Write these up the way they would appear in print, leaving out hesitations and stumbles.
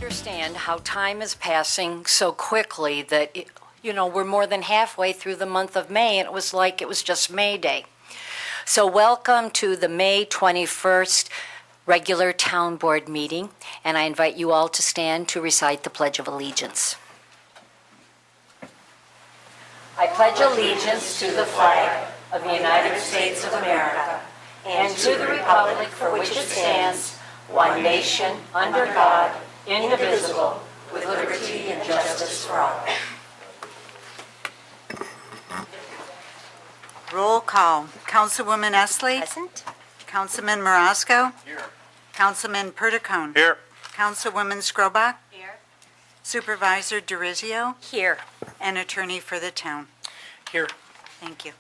understand how time is passing so quickly that, we're more than halfway through the month of May, and it was like it was just May Day. So welcome to the May 21st regular town board meeting, and I invite you all to stand to recite the Pledge of Allegiance. I pledge allegiance to the flag of the United States of America and to the republic for which it stands, one nation, under God, indivisible, with liberty and justice for all. Roll call. Councilwoman Esley? Present. Councilman Marasco? Here. Councilman Perticone? Here. Councilwoman Scrobach? Here. Supervisor DeRizio? Here. And attorney for the town. Here. Thank you.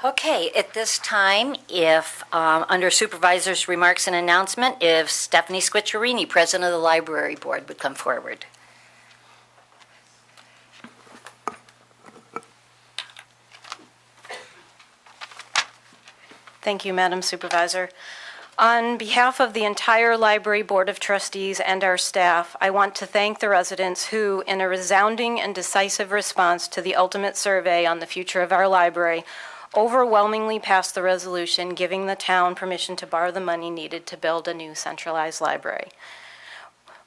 Okay, at this time, if, under supervisor's remarks and announcement, if Stephanie Squicciarini, president of the library board, would come forward. Thank you, Madam Supervisor. On behalf of the entire Library Board of Trustees and our staff, I want to thank the residents who, in a resounding and decisive response to the ultimate survey on the future of our library, overwhelmingly passed the resolution giving the town permission to borrow the money needed to build a new centralized library.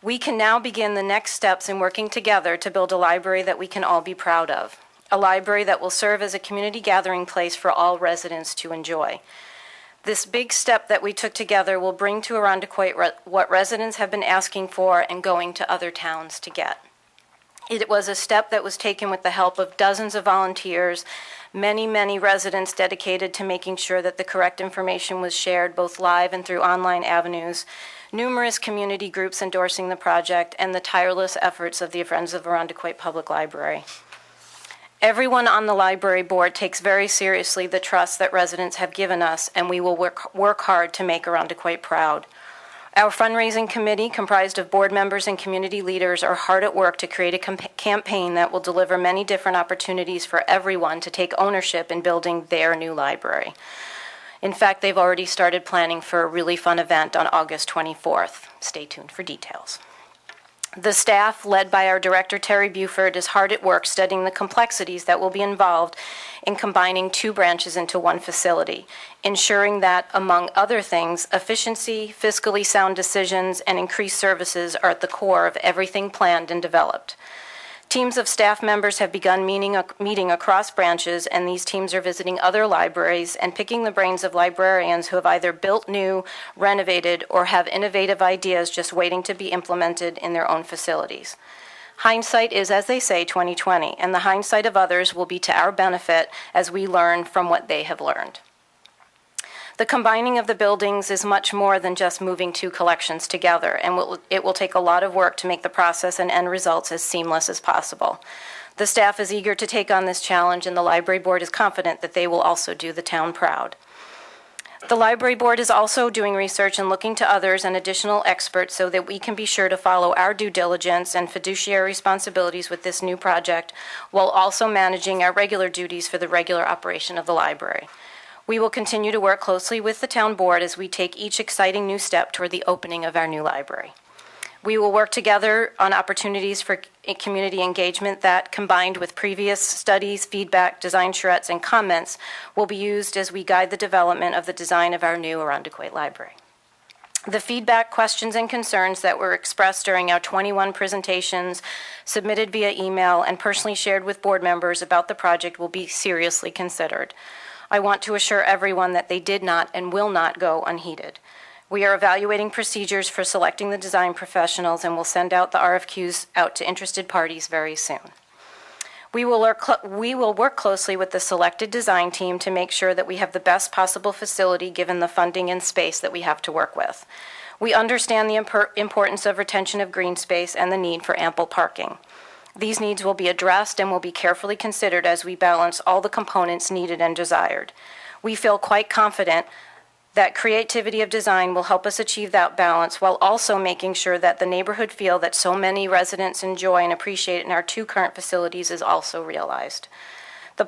We can now begin the next steps in working together to build a library that we can all be proud of, a library that will serve as a community gathering place for all residents to enjoy. This big step that we took together will bring to Irondequoit what residents have been asking for and going to other towns to get. It was a step that was taken with the help of dozens of volunteers, many residents dedicated to making sure that the correct information was shared both live and through online avenues, numerous community groups endorsing the project, and the tireless efforts of the Friends of Irondequoit Public Library. Everyone on the library board takes very seriously the trust that residents have given us, and we will work hard to make Irondequoit proud. Our fundraising committee, comprised of board members and community leaders, are hard at work to create a campaign that will deliver many different opportunities for everyone to take ownership in building their new library. In fact, they've already started planning for a really fun event on August 24th. Stay tuned for details. The staff, led by our director, Terry Buford, is hard at work studying the complexities that will be involved in combining two branches into one facility, ensuring that, among other things, efficiency, fiscally sound decisions, and increased services are at the core of everything planned and developed. Teams of staff members have begun meeting across branches, and these teams are visiting other libraries and picking the brains of librarians who have either built new, renovated, or have innovative ideas just waiting to be implemented in their own facilities. Hindsight is, as they say, 20/20, and the hindsight of others will be to our benefit as we learn from what they have learned. The combining of the buildings is much more than just moving two collections together, and it will take a lot of work to make the process and end results as seamless as possible. The staff is eager to take on this challenge, and the library board is confident that they will also do the town proud. The library board is also doing research and looking to others and additional experts so that we can be sure to follow our due diligence and fiduciary responsibilities with this new project, while also managing our regular duties for the regular operation of the library. We will continue to work closely with the town board as we take each exciting new step toward the opening of our new library. We will work together on opportunities for community engagement that, combined with previous studies, feedback, design charrettes, and comments, will be used as we guide the development of the design of our new Irondequoit library. The feedback, questions, and concerns that were expressed during our 21 presentations, submitted via email, and personally shared with board members about the project will be seriously considered. I want to assure everyone that they did not and will not go unheeded. We are evaluating procedures for selecting the design professionals and will send out the RFQs out to interested parties very soon. We will work closely with the selected design team to make sure that we have the best possible facility given the funding and space that we have to work with. We understand the importance of retention of green space and the need for ample parking. These needs will be addressed and will be carefully considered as we balance all the components needed and desired. We feel quite confident that creativity of design will help us achieve that balance while also making sure that the neighborhood feel that so many residents enjoy and appreciate in our two current facilities is also realized. The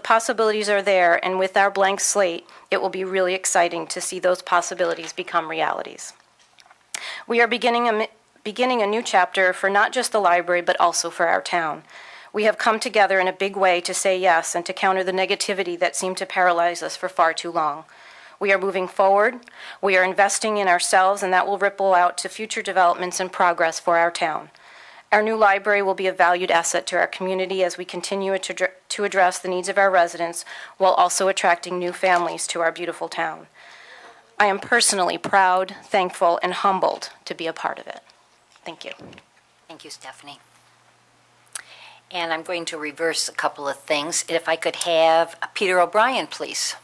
possibilities are there, and with our blank slate, it will be really exciting to see those possibilities become realities. We are beginning a new chapter for not just the library, but also for our town. We have come together in a big way to say yes and to counter the negativity that seemed to paralyze us for far too long. We are moving forward. We are investing in ourselves, and that will ripple out to future developments and progress for our town. Our new library will be a valued asset to our community as we continue to address the needs of our residents while also attracting new families to our beautiful town. I am personally proud, thankful, and humbled to be a part of it. Thank you. Thank you, Stephanie. And I'm going to reverse a couple of things. If I could have Peter O'Brien, please.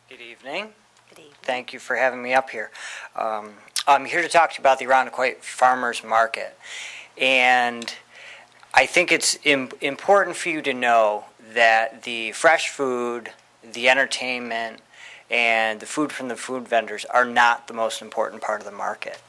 Good evening. Good evening. Thank you for having me up here. I'm here to talk to you about the Irondequoit Farmers Market. And I think it's important for you to know that the fresh food, the entertainment, and the food from the food vendors are not the most important part of the market.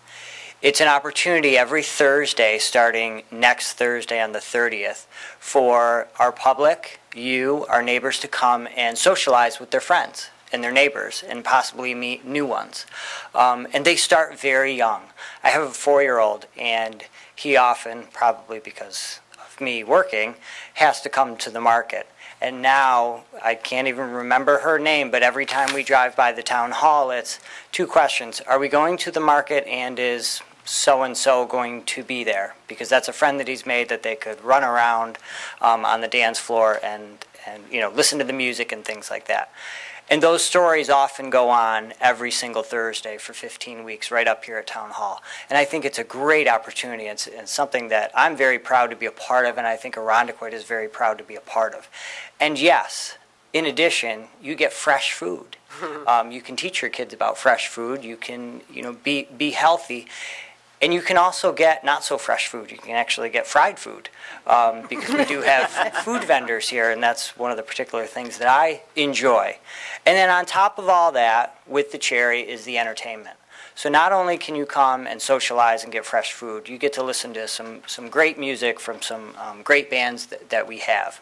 It's an opportunity every Thursday, starting next Thursday on the 30th, for our public, you, our neighbors, to come and socialize with their friends and their neighbors and possibly meet new ones. And they start very young. I have a 4-year-old, and he often, probably because of me working, has to come to the market. And now, I can't even remember her name, but every time we drive by the town hall, it's 2 questions. Are we going to the market, and is so-and-so going to be there? Because that's a friend that he's made that they could run around on the dance floor and listen to the music and things like that. And those stories often go on every single Thursday for 15 weeks right up here at Town Hall. And I think it's a great opportunity. It's something that I'm very proud to be a part of, and I think Irondequoit is very proud to be a part of. And yes, in addition, you get fresh food. You can teach your kids about fresh food. You can be healthy. And you can also get not so fresh food. You can actually get fried food because we do have food vendors here, and that's one of the particular things that I enjoy. And then on top of all that, with the cherry, is the entertainment. So not only can you come and socialize and get fresh food, you get to listen to some great music from some great bands that we have.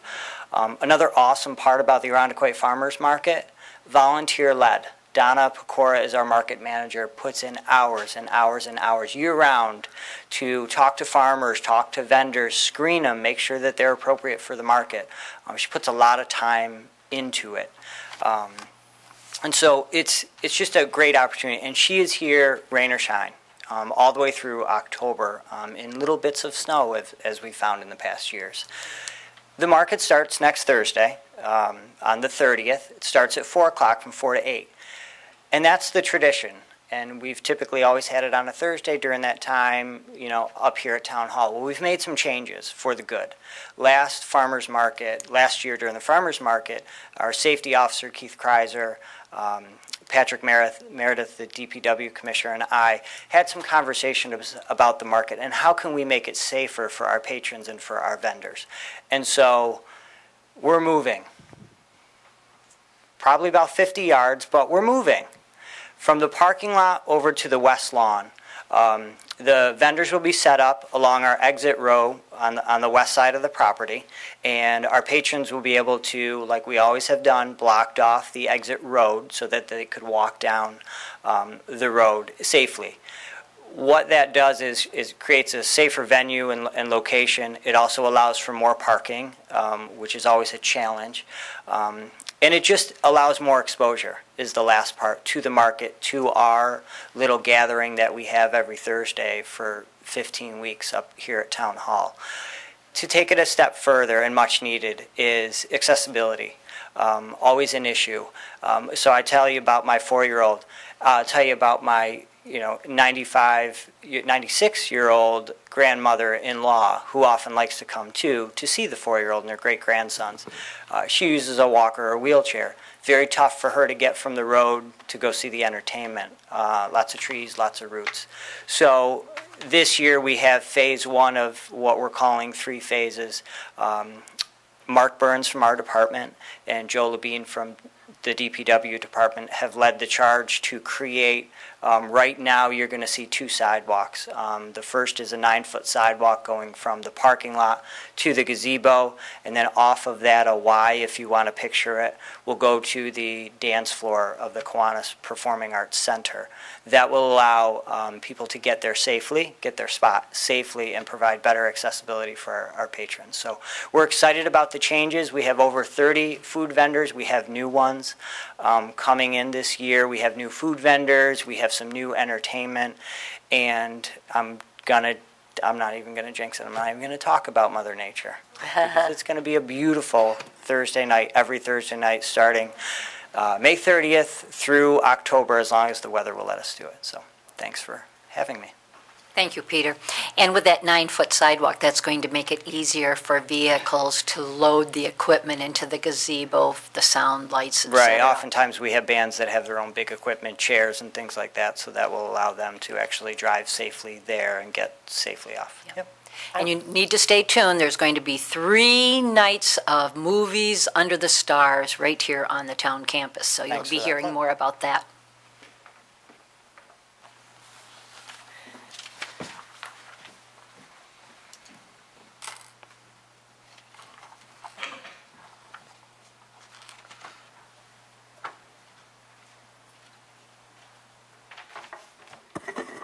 Another awesome part about the Irondequoit Farmers Market, volunteer-led. Donna Pecora is our market manager, puts in hours and hours and hours year-round to talk to farmers, talk to vendors, screen them, make sure that they're appropriate for the market. She puts a lot of time into it. And so it's just a great opportunity. And she is here, rain or shine, all the way through October in little bits of snow, as we found in the past years. The market starts next Thursday on the 30th. It starts at 4 o'clock from 4 to 8. And that's the tradition, and we've typically always had it on a Thursday during that time, up here at Town Hall. Well, we've made some changes for the good. Last year during the Farmers Market, our safety officer, Keith Kreiser, Patrick Meredith, the DPW commissioner, and I had some conversations about the market and how can we make it safer for our patrons and for our vendors. And so we're moving. Probably about 50 yards, but we're moving. From the parking lot over to the west lawn, the vendors will be set up along our exit row on the west side of the property, and our patrons will be able to, like we always have done, blocked off the exit road so that they could walk down the road safely. What that does is creates a safer venue and location. It also allows for more parking, which is always a challenge. And it just allows more exposure, is the last part, to the market, to our little gathering that we have every Thursday for 15 weeks up here at Town Hall. To take it a step further, and much needed, is accessibility. Always an issue. So I tell you about my 4-year-old. I'll tell you about my 96-year-old grandmother-in-law who often likes to come to see the 4-year-old and their great-grandsons. She uses a walker or wheelchair. Very tough for her to get from the road to go see the entertainment. Lots of trees, lots of roots. So this year we have phase 1 of what we're calling 3 phases. Mark Burns from our department and Joe Labine from the DPW department have led the charge to create Right now, you're going to see two sidewalks. The first is a 9-foot sidewalk going from the parking lot to the gazebo, and then off of that, a Y, if you want to picture it, will go to the dance floor of the Kiwanis Performing Arts Center. That will allow people to get there safely, get their spot safely, and provide better accessibility for our patrons. So we're excited about the changes. We have over 30 food vendors. We have new ones coming in this year. We have new food vendors. We have some new entertainment. And I'm not even going to jinx it. I'm not even going to talk about Mother Nature. Because it's going to be a beautiful Thursday night, every Thursday night, starting May 30th through October, as long as the weather will let us do it. So thanks for having me. Thank you, Peter. And with that 9-foot sidewalk, that's going to make it easier for vehicles to load the equipment into the gazebo, the sound, lights, et Right. cetera. Oftentimes, we have bands that have their own big equipment, chairs and things like that, so that will allow them to actually drive safely there and get safely off. Yep. And you need to stay tuned. There's going to be 3 nights of movies under the stars right here on the town campus. So you'll Thanks be for that. hearing more about that.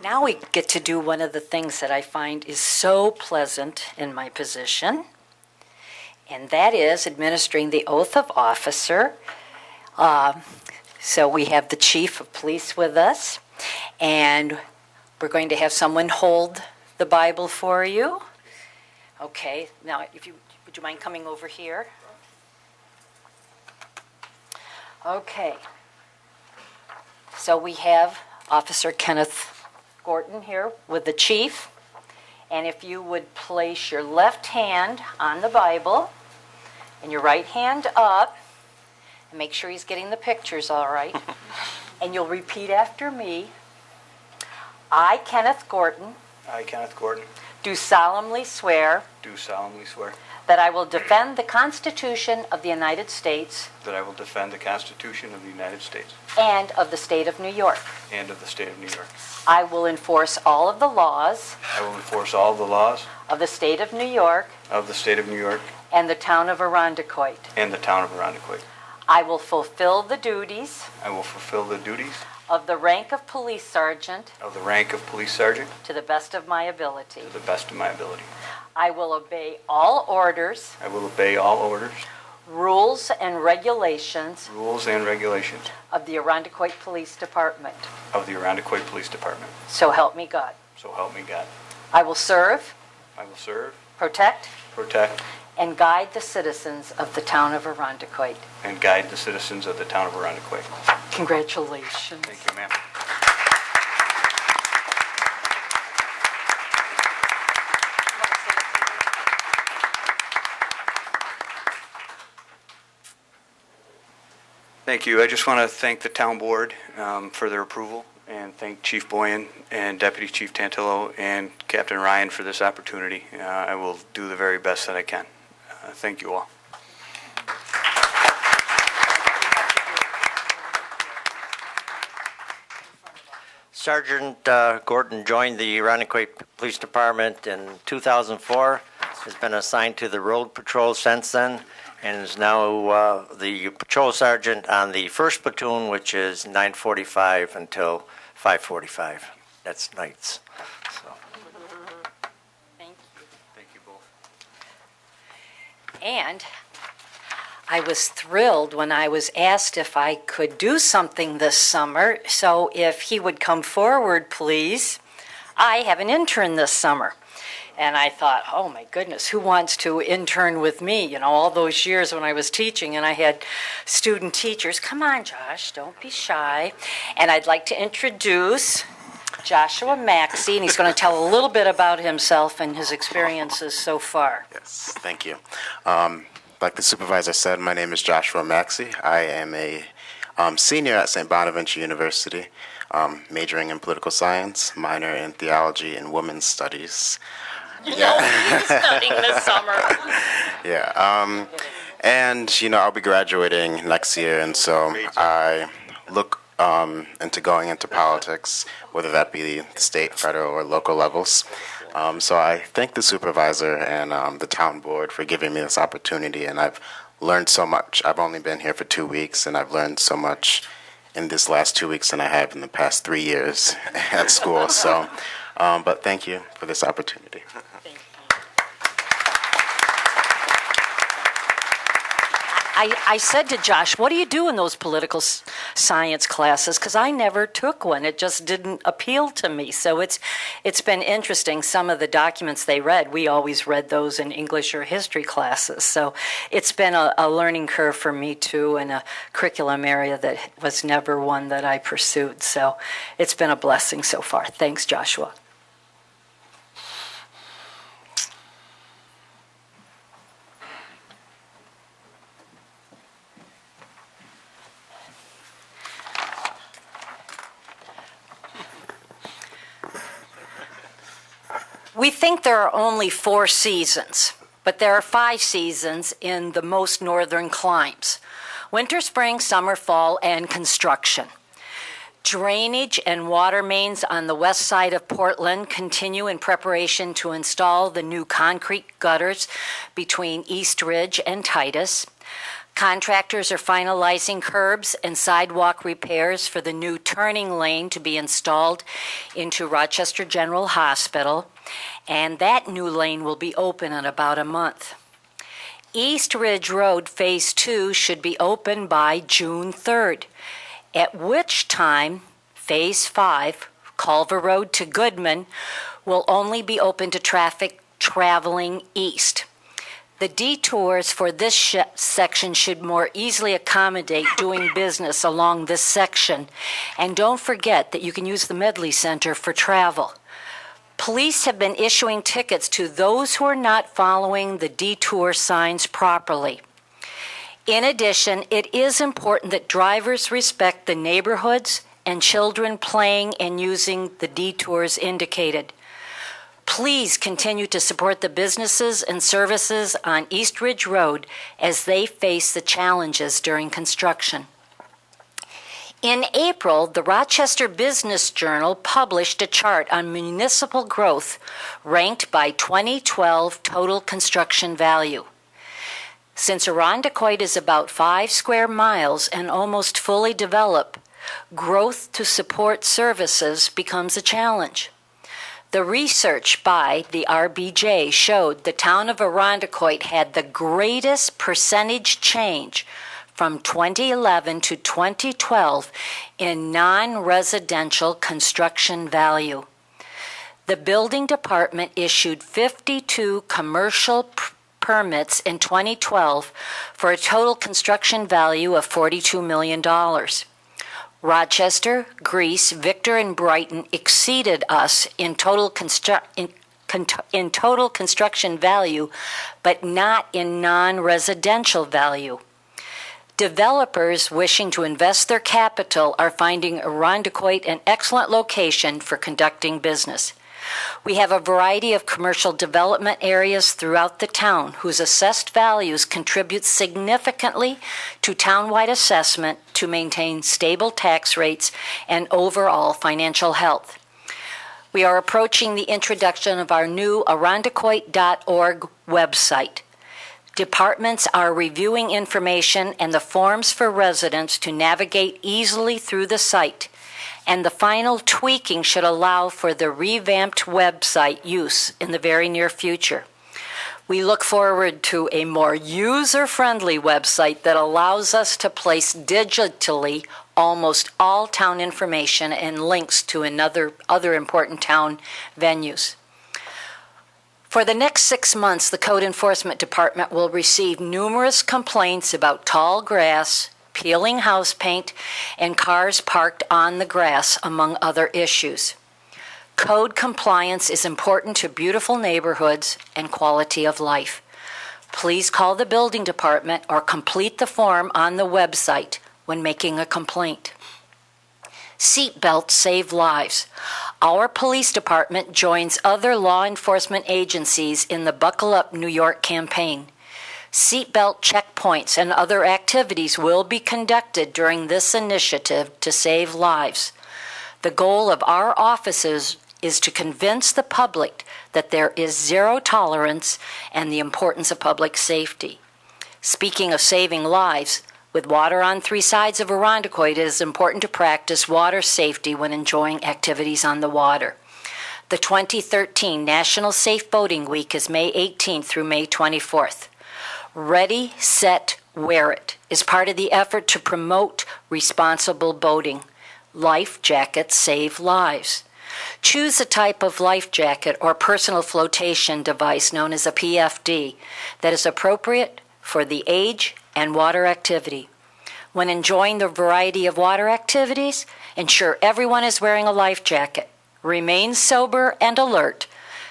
Now we get to do one of the things that I find is so pleasant in my position, and that is administering the oath of officer. So we have the chief of police with us, and we're going to have someone hold the Bible for you. Okay, now would you mind coming over here? Okay. So we have Officer Kenneth Gorton here with the chief, and if you would place your left hand on the Bible and your right hand up, and make sure he's getting the pictures all right, and you'll repeat after me. I, Kenneth Gorton, I, Kenneth Gordon, do solemnly swear do solemnly swear that I will defend the Constitution of the United States that I will defend the Constitution of the United States and of the state of New York. and of the state of New York. I will enforce all of the laws I will enforce all the laws of the state of New York of the state of New York and the town of Arundecoit. and the town of Arundecoit. I will fulfill the duties I will fulfill the duties of the rank of police sergeant of the rank of police sergeant to the best of my ability. to the best of my ability. I will obey all orders, I will obey all orders, rules, and regulations rules, and regulations of the Arundecoit Police Department. of the Arundecoit Police Department. So help me God. So help me God. I will serve, I will serve, protect, protect, and guide the citizens of the town of Arundecoit. and guide the citizens of the town of Arundecoit. Congratulations. Thank you, ma'am. Thank you. I just want to thank the town board for their approval, and thank Chief Boyan and Deputy Chief Tantillo and Captain Ryan for this opportunity. I will do the very best that I can. Thank you all. Sergeant Gordon joined the Arundecoit Police Department in 2004, has been assigned to the road patrol since then, and is now the patrol sergeant on the 1st platoon, which is 9:45 until 5:45. That's nights. So. Thank you. Thank you both. And I was thrilled when I was asked if I could do something this summer. So if he would come forward, please. I have an intern this summer. And I thought, oh my goodness, who wants to intern with me? You know, all those years when I was teaching and I had student teachers. Come on, Josh, don't be shy. And I'd like to introduce Joshua Maxey, and he's going to tell a little bit about himself and his experiences so far. Yes, thank you. Like the supervisor said, my name is Joshua Maxey. I am a senior at St. Bonaventure University, majoring in political science, minor in theology and women's studies. He's studying this summer. Yeah, and I'll be graduating next year, and so I look into going into politics, whether that be the state, federal, or local levels. So I thank the supervisor and the town board for giving me this opportunity, and I've learned so much. I've only been here for 2 weeks, and I've learned so much in this last 2 weeks than I have in the past 3 years at school. So, but thank you for this opportunity. I said to Josh, what do you do in those political science classes? Because I never took one. It just didn't appeal to me. So it's been interesting. Some of the documents they read, we always read those in English or history classes. So it's been a learning curve for me, too, and a curriculum area that was never one that I pursued. So it's been a blessing so far. Thanks, Joshua. We think there are only 4 seasons, but there are 5 seasons in the most northern climes: winter, spring, summer, fall, and construction. Drainage and water mains on the west side of Portland continue in preparation to install the new concrete gutters between East Ridge and Titus. Contractors are finalizing curbs and sidewalk repairs for the new turning lane to be installed into Rochester General Hospital, and that new lane will be open in about a month. East Ridge Road Phase 2 should be open by June 3rd, at which time Phase 5, Culver Road to Goodman, will only be open to traffic traveling east. The detours for this section should more easily accommodate doing business along this section. And don't forget that you can use the Medley Center for travel. Police have been issuing tickets to those who are not following the detour signs properly. In addition, it is important that drivers respect the neighborhoods and children playing and using the detours indicated. Please continue to support the businesses and services on East Ridge Road as they face the challenges during construction. In April, the Rochester Business Journal published a chart on municipal growth ranked by 2012 total construction value. Since Irondequoit is about 5 square miles and almost fully developed, growth to support services becomes a challenge. The research by the RBJ showed the town of Irondequoit had the greatest percentage change from 2011 to 2012 in non-residential construction value. The building department issued 52 commercial permits in 2012 for a total construction value of $42 million. Rochester, Greece, Victor, and Brighton exceeded us in total construction value, but not in non-residential value. Developers wishing to invest their capital are finding Irondequoit an excellent location for conducting business. We have a variety of commercial development areas throughout the town whose assessed values contribute significantly to townwide assessment to maintain stable tax rates and overall financial health. We are approaching the introduction of our new Irondequoit.org website. Departments are reviewing information and the forms for residents to navigate easily through the site, and the final tweaking should allow for the revamped website use in the very near future. We look forward to a more user-friendly website that allows us to place digitally almost all town information and links to other important town venues. For the next 6 months, the Code Enforcement Department will receive numerous complaints about tall grass, peeling house paint, and cars parked on the grass, among other issues. Code compliance is important to beautiful neighborhoods and quality of life. Please call the building department or complete the form on the website when making a complaint. Seat belts save lives. Our police department joins other law enforcement agencies in the Buckle Up New York campaign. Seatbelt checkpoints and other activities will be conducted during this initiative to save lives. The goal of our offices is to convince the public that there is zero tolerance and the importance of public safety. Speaking of saving lives, with water on three sides of Irondequoit, it is important to practice water safety when enjoying activities on the water. The 2013 National Safe Boating Week is May 18th through May 24th. Ready, Set, Wear It is part of the effort to promote responsible boating. Life jackets save lives. Choose a type of life jacket or personal flotation device known as a PFD that is appropriate for the age and water activity. When enjoying the variety of water activities, ensure everyone is wearing a life jacket. Remain sober and alert.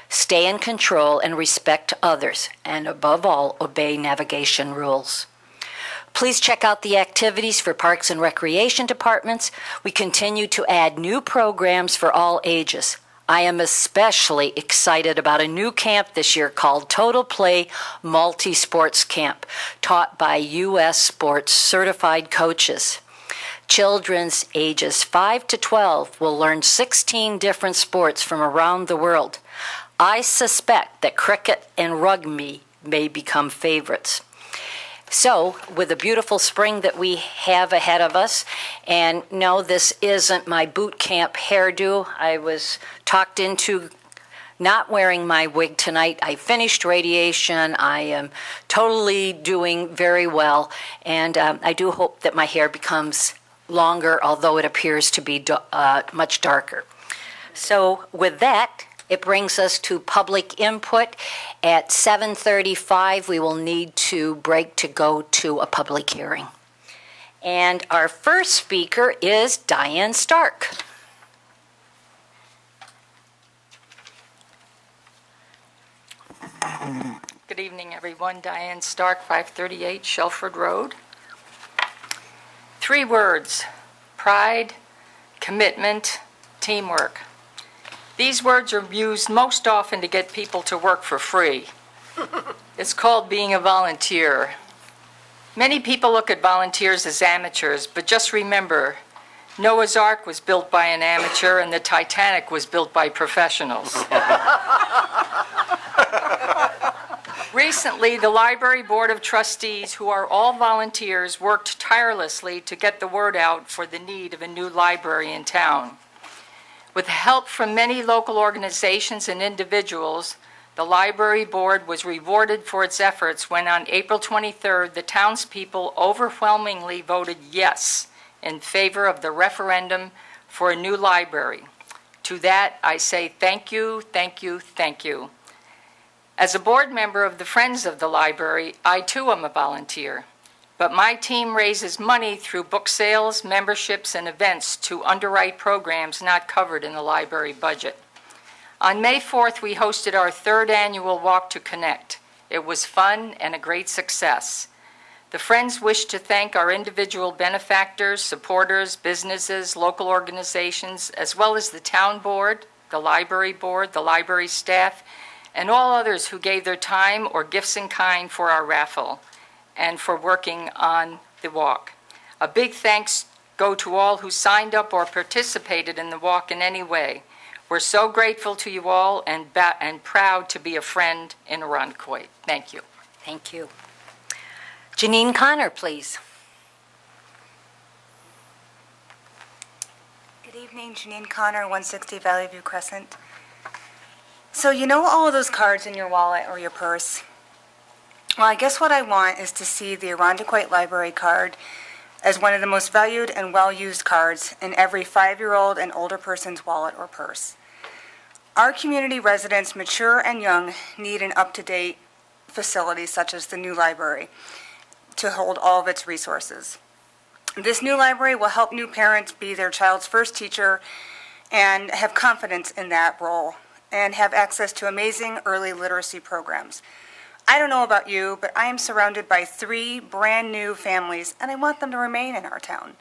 Stay in control and respect others, and above all, obey navigation rules. Please check out the activities for Parks and Recreation departments. We continue to add new programs for all ages. I am especially excited about a new camp this year called Total Play Multi-Sports Camp, taught by U.S. Sports certified coaches. Children's ages 5 to 12 will learn 16 different sports from around the world. I suspect that cricket and rugby may become favorites. So, with the beautiful spring that we have ahead of us, and no, this isn't my boot camp hairdo. I was talked into not wearing my wig tonight. I finished radiation. I am totally doing very well, and I do hope that my hair becomes longer, although it appears to be much darker. So, with that, it brings us to public input. At 7:35, we will need to break to go to a public hearing. And our first speaker is Diane Stark. Good evening, everyone. Diane Stark, 538 Shelford Road. 3 words: pride, commitment, teamwork. These words are used most often to get people to work for free. It's called being a volunteer. Many people look at volunteers as amateurs, but just remember, Noah's Ark was built by an amateur and the Titanic was built by professionals. Recently, the Library Board of Trustees, who are all volunteers, worked tirelessly to get the word out for the need of a new library in town. With help from many local organizations and individuals, the Library Board was rewarded for its efforts when on April 23rd, the townspeople overwhelmingly voted yes in favor of the referendum for a new library. To that, I say thank you, thank you, thank you. As a board member of the Friends of the Library, I too am a volunteer. But my team raises money through book sales, memberships, and events to underwrite programs not covered in the library budget. On May 4th, we hosted our 3rd annual Walk to Connect. It was fun and a great success. The Friends wish to thank our individual benefactors, supporters, businesses, local organizations, as well as the town board, the library staff, and all others who gave their time or gifts in kind for our raffle and for working on the walk. A big thanks go to all who signed up or participated in the walk in any way. We're so grateful to you all and proud to be a friend in Irondequoit. Thank you. Thank you. Janine Connor, please. Good evening, Janine Connor, 160 Valley View Crescent. So you know all of those cards in your wallet or your purse? Well, I guess what I want is to see the Irondequoit Library card as one of the most valued and well-used cards in every 5-year-old and older person's wallet or purse. Our community residents, mature and young, need an up-to-date facility such as the new library to hold all of its resources. This new library will help new parents be their child's first teacher and have confidence in that role and have access to amazing early literacy programs. I don't know about you, but I am surrounded by 3 brand new families, and I want them to remain in our town.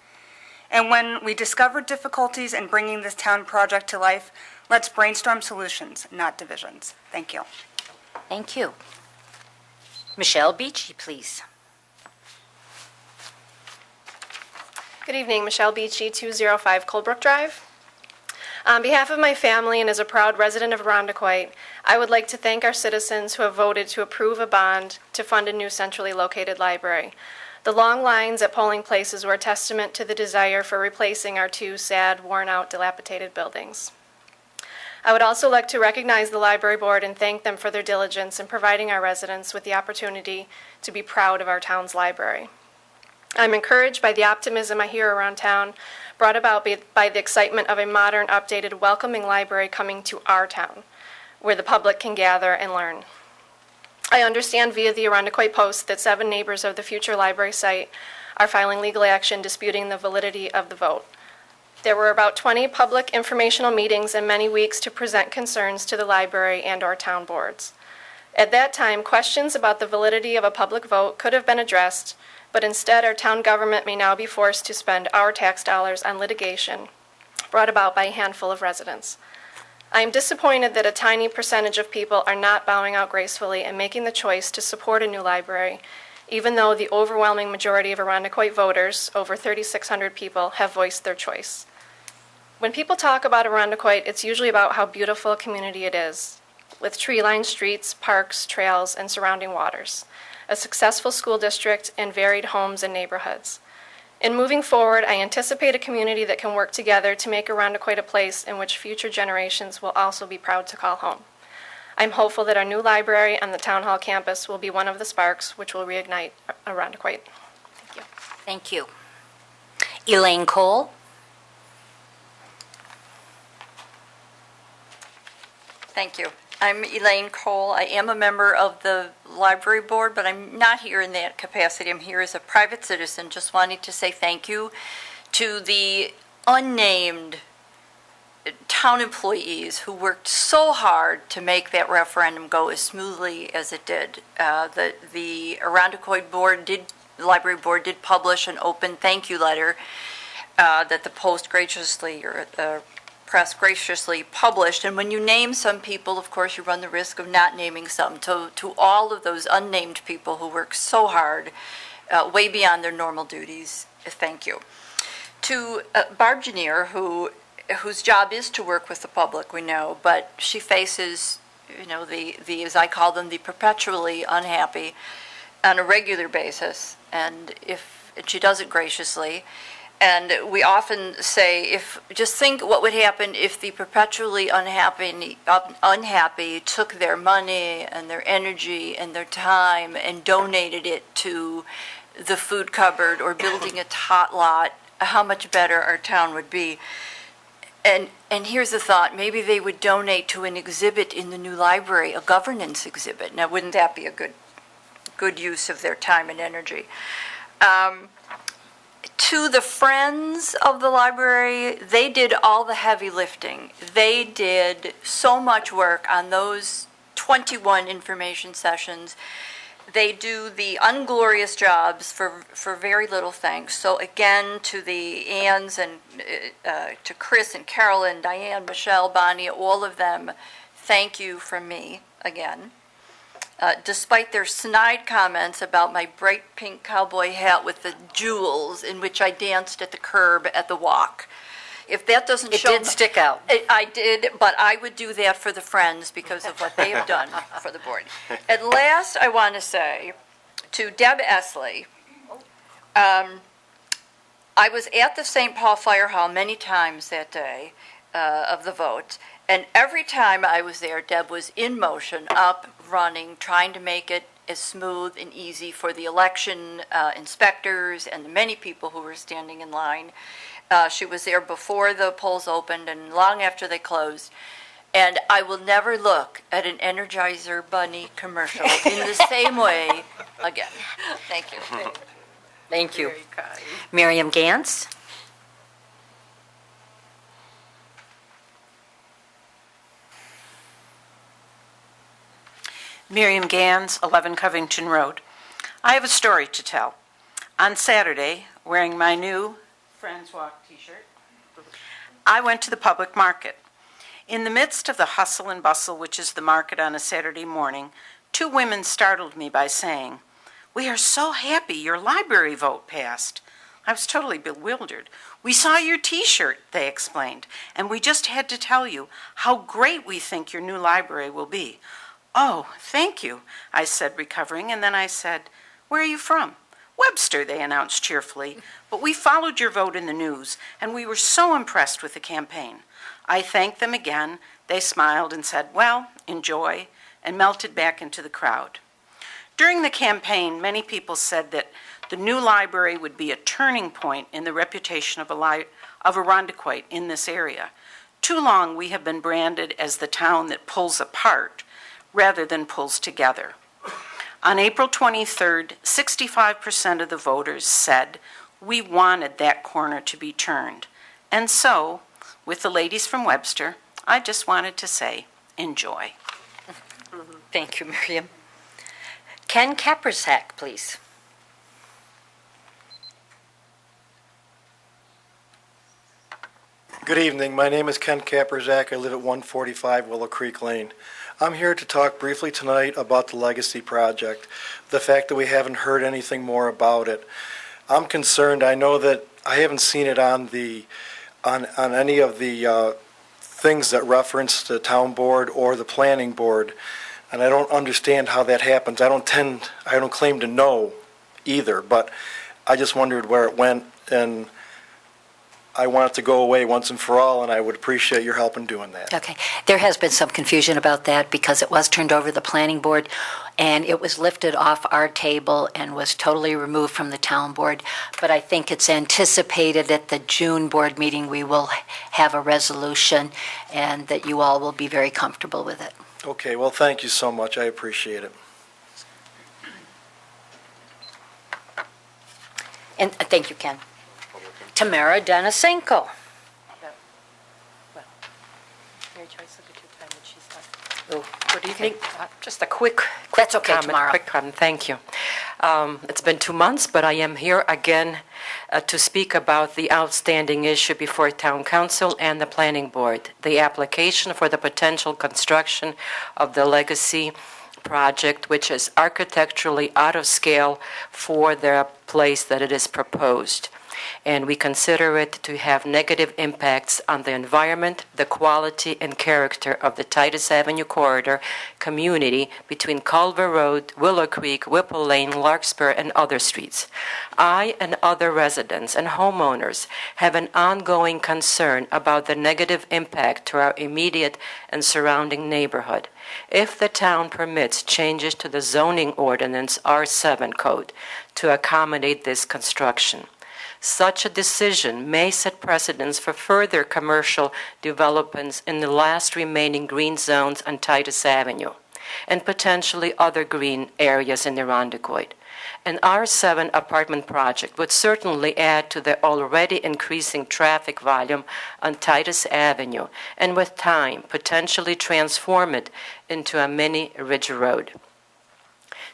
And when we discover difficulties in bringing this town project to life, let's brainstorm solutions, not divisions. Thank you. Thank you. Michelle Beachy, please. Good evening, Michelle Beachy, 205 Colebrook Drive. On behalf of my family and as a proud resident of Arundequoit, I would like to thank our citizens who have voted to approve a bond to fund a new centrally located library. The long lines at polling places were a testament to the desire for replacing our two sad, worn-out, dilapidated buildings. I would also like to recognize the library board and thank them for their diligence in providing our residents with the opportunity to be proud of our town's library. I'm encouraged by the optimism I hear around town, brought about by the excitement of a modern, updated, welcoming library coming to our town, where the public can gather and learn. I understand via the Arundequoit Post that 7 neighbors of the future library site are filing legal action disputing the validity of the vote. There were about 20 public informational meetings and many weeks to present concerns to the library and our town boards. At that time, questions about the validity of a public vote could have been addressed, but instead our town government may now be forced to spend our tax dollars on litigation brought about by a handful of residents. I am disappointed that a tiny percentage of people are not bowing out gracefully and making the choice to support a new library, even though the overwhelming majority of Arundequoit voters, over 3,600 people, have voiced their choice. When people talk about Arundequoit, it's usually about how beautiful a community it is, with tree-lined streets, parks, trails, and surrounding waters, a successful school district, and varied homes and neighborhoods. In moving forward, I anticipate a community that can work together to make Arundequoit a place in which future generations will also be proud to call home. I'm hopeful that our new library on the Town Hall campus will be one of the sparks which will reignite Arundequoit. Thank you. Thank you. Elaine Cole. Thank you. I'm Elaine Cole. I am a member of the library board, but I'm not here in that capacity. I'm here as a private citizen, just wanting to say thank you to the unnamed town employees who worked so hard to make that referendum go as smoothly as it did. The Arundequoit library board did publish an open thank you letter that the Post graciously, or the press graciously published. And when you name some people, of course, you run the risk of not naming some. To all of those unnamed people who work so hard, way beyond their normal duties, thank you. To Barb Janier, whose job is to work with the public, we know, but she faces, the as I call them, the perpetually unhappy on a regular basis, and she does it graciously. And we often say, just think what would happen if the perpetually unhappy took their money and their energy and their time and donated it to the food cupboard or building a tot lot, how much better our town would be. And here's the thought, maybe they would donate to an exhibit in the new library, a governance exhibit. Now, wouldn't that be a good use of their time and energy? To the friends of the library, they did all the heavy lifting. They did so much work on those 21 information sessions. They do the unglorious jobs for very little thanks. So again, to the Anns and to Chris and Carolyn, Diane, Michelle, Bonnie, all of them, thank you from me again. Despite their snide comments about my bright pink cowboy hat with the jewels in which I danced at the curb at the walk. If that doesn't show... It did stick out. I did, but I would do that for the friends because of what they have done for the board. At last, I want to say to Deb Esley, I was at the St. Paul Fire Hall many times that day of the vote, and every time I was there, Deb was in motion, up, running, trying to make it as smooth and easy for the election inspectors and the many people who were standing in line. She was there before the polls opened and long after they closed. And I will never look at an Energizer Bunny commercial in the same way again. Thank you. Thank you. Miriam Gantz. Miriam Gans, 11 Covington Road. I have a story to tell. On Saturday, wearing my new Friends Walk t-shirt, I went to the public market. In the midst of the hustle and bustle, which is the market on a Saturday morning, 2 women startled me by saying, "We are so happy your library vote passed." I was totally bewildered. "We saw your T-shirt," they explained, "and we just had to tell you how great we think your new library will be." "Oh, thank you," I said, recovering, and then I said, "Where are you from?" "Webster," they announced cheerfully, "but we followed your vote in the news, and we were so impressed with the campaign." I thanked them again. They smiled and said, "Well, enjoy," and melted back into the crowd. During the campaign, many people said that the new library would be a turning point in the reputation of Irondequoit in this area. Too long we have been branded as the town that pulls apart rather than pulls together. On April 23rd, 65% of the voters said we wanted that corner to be turned. And so, with the ladies from Webster, I just wanted to say, enjoy. Thank you, Miriam. Ken Kaperzak, please. Good evening. My name is Ken Kaperzak. I live at 145 Willow Creek Lane. I'm here to talk briefly tonight about the Legacy Project, the fact that we haven't heard anything more about it. I'm concerned. I know that I haven't seen it on any of the things that reference the town board or the planning board, and I don't understand how that happens. I don't claim to know either, but I just wondered where it went, and I want it to go away once and for all, and I would appreciate your help in doing that. Okay. There has been some confusion about that because it was turned over to the planning board, and it was lifted off our table and was totally removed from the town board. But I think it's anticipated at the June board meeting we will have a resolution and that you all will be very comfortable with it. Okay, well, thank you so much. I appreciate it. And thank you, Ken. Tamara Denisenko. Good evening. Just a quick That's okay, comment. Tamara. Quick comment. Thank you. It's been 2 months, but I am here again to speak about the outstanding issue before Town Council and the Planning Board, the application for the potential construction of the Legacy project, which is architecturally out of scale for the place that it is proposed. And we consider it to have negative impacts on the environment, the quality and character of the Titus Avenue corridor community between Culver Road, Willow Creek, Whipple Lane, Larkspur, and other streets. I and other residents and homeowners have an ongoing concern about the negative impact to our immediate and surrounding neighborhood. If the town permits changes to the zoning ordinance R7 code to accommodate this construction, such a decision may set precedents for further commercial developments in the last remaining green zones on Titus Avenue and potentially other green areas in Irondequoit. An R7 apartment project would certainly add to the already increasing traffic volume on Titus Avenue and with time potentially transform it into a mini Ridge Road.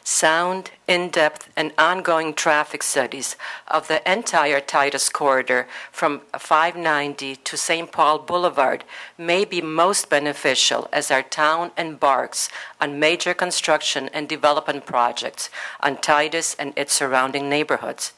Sound, in-depth, and ongoing traffic studies of the entire Titus corridor from 590 to St. Paul Boulevard may be most beneficial as our town embarks on major construction and development projects on Titus and its surrounding neighborhoods.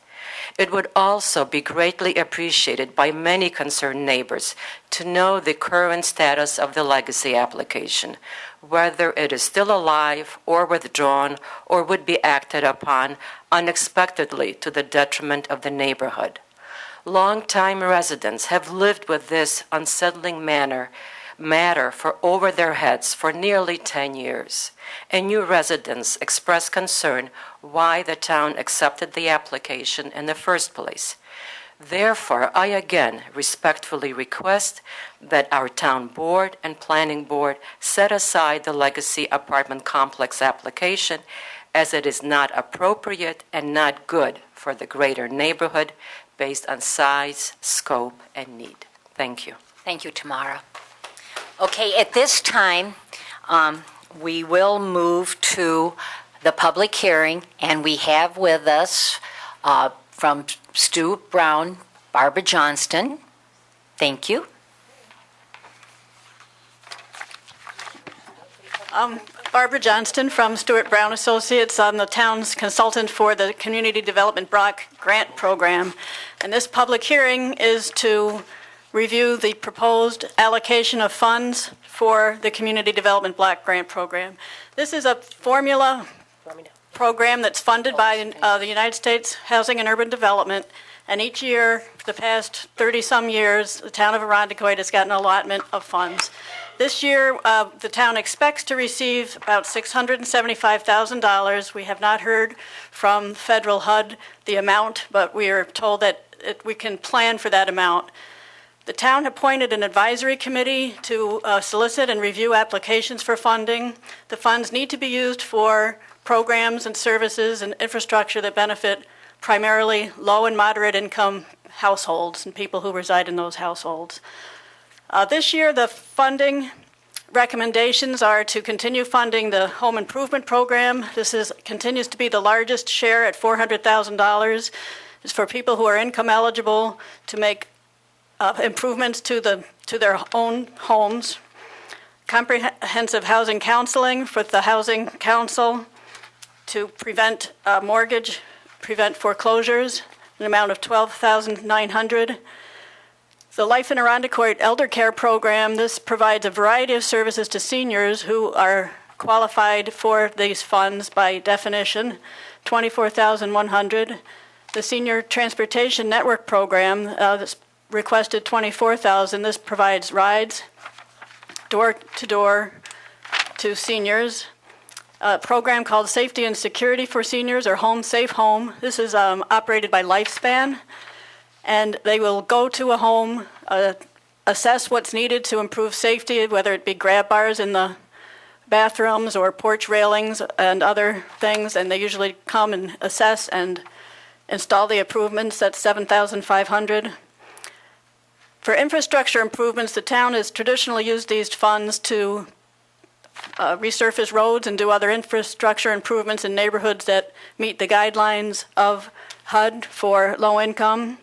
It would also be greatly appreciated by many concerned neighbors to know the current status of the Legacy application, whether it is still alive or withdrawn or would be acted upon unexpectedly to the detriment of the neighborhood. Longtime residents have lived with this unsettling matter for over their heads for nearly 10 years, and new residents express concern why the town accepted the application in the first place. Therefore, I again respectfully request that our town board and planning board set aside the Legacy apartment complex application as it is not appropriate and not good for the greater neighborhood based on size, scope, and need. Thank you. Thank you, Tamara. Okay, at this time, we will move to the public hearing, and we have with us from Stu Brown, Barbara Johnston. Thank you. Barbara Johnston from Stuart Brown Associates. I'm the town's consultant for the Community Development Block Grant Program. And this public hearing is to review the proposed allocation of funds for the Community Development Block Grant Program. This is a formula program that's funded by the United States Housing and Urban Development. And each year, for the past 30-some years, the town of Arundecoit has gotten an allotment of funds. This year, the town expects to receive about $675,000. We have not heard from federal HUD the amount, but we are told that we can plan for that amount. The town appointed an advisory committee to solicit and review applications for funding. The funds need to be used for programs and services and infrastructure that benefit primarily low and moderate income households and people who reside in those households. This year, the funding recommendations are to continue funding the home improvement program. This continues to be the largest share at $400,000. It's for people who are income eligible to make improvements to their own homes. Comprehensive housing counseling for the Housing Council to prevent foreclosures, an amount of $12,900. The Life in Arundecoit Elder Care Program, this provides a variety of services to seniors who are qualified for these funds by definition, $24,100. The Senior Transportation Network Program, this requested $24,000. This provides rides door-to-door to seniors. A program called Safety and Security for Seniors, or Home Safe Home. This is operated by Lifespan. And they will go to a home, assess what's needed to improve safety, whether it be grab bars in the bathrooms or porch railings and other things, and they usually come and assess and install the improvements. That's $7,500. For infrastructure improvements, the town has traditionally used these funds to resurface roads and do other infrastructure improvements in neighborhoods that meet the guidelines of HUD for low income.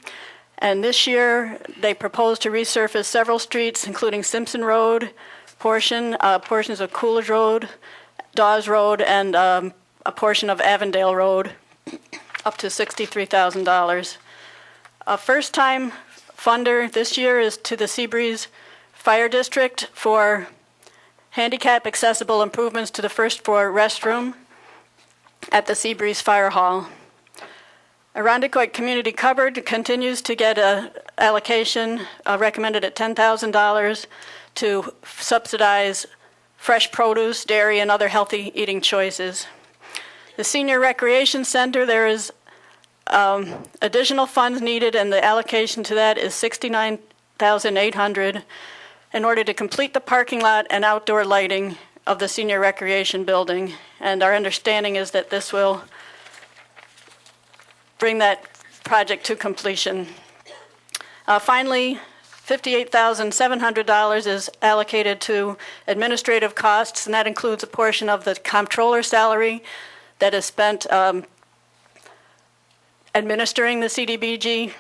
And this year, they propose to resurface several streets, including Simpson Road, portions of Coolidge Road, Dawes Road, and a portion of Avondale Road, up to $63,000. A first-time funder this year is to the Seabreeze Fire District for handicap-accessible improvements to the first floor restroom at the Seabreeze Fire Hall. Arundecoit Community Cupboard continues to get an allocation recommended at $10,000 to subsidize fresh produce, dairy, and other healthy eating choices. The Senior Recreation Center, there is additional funds needed, and the allocation to that is $69,800 in order to complete the parking lot and outdoor lighting of the Senior Recreation Building. And our understanding is that this will bring that project to completion. Finally, $58,700 is allocated to administrative costs, and that includes a portion of the comptroller's salary that is spent administering the CDBG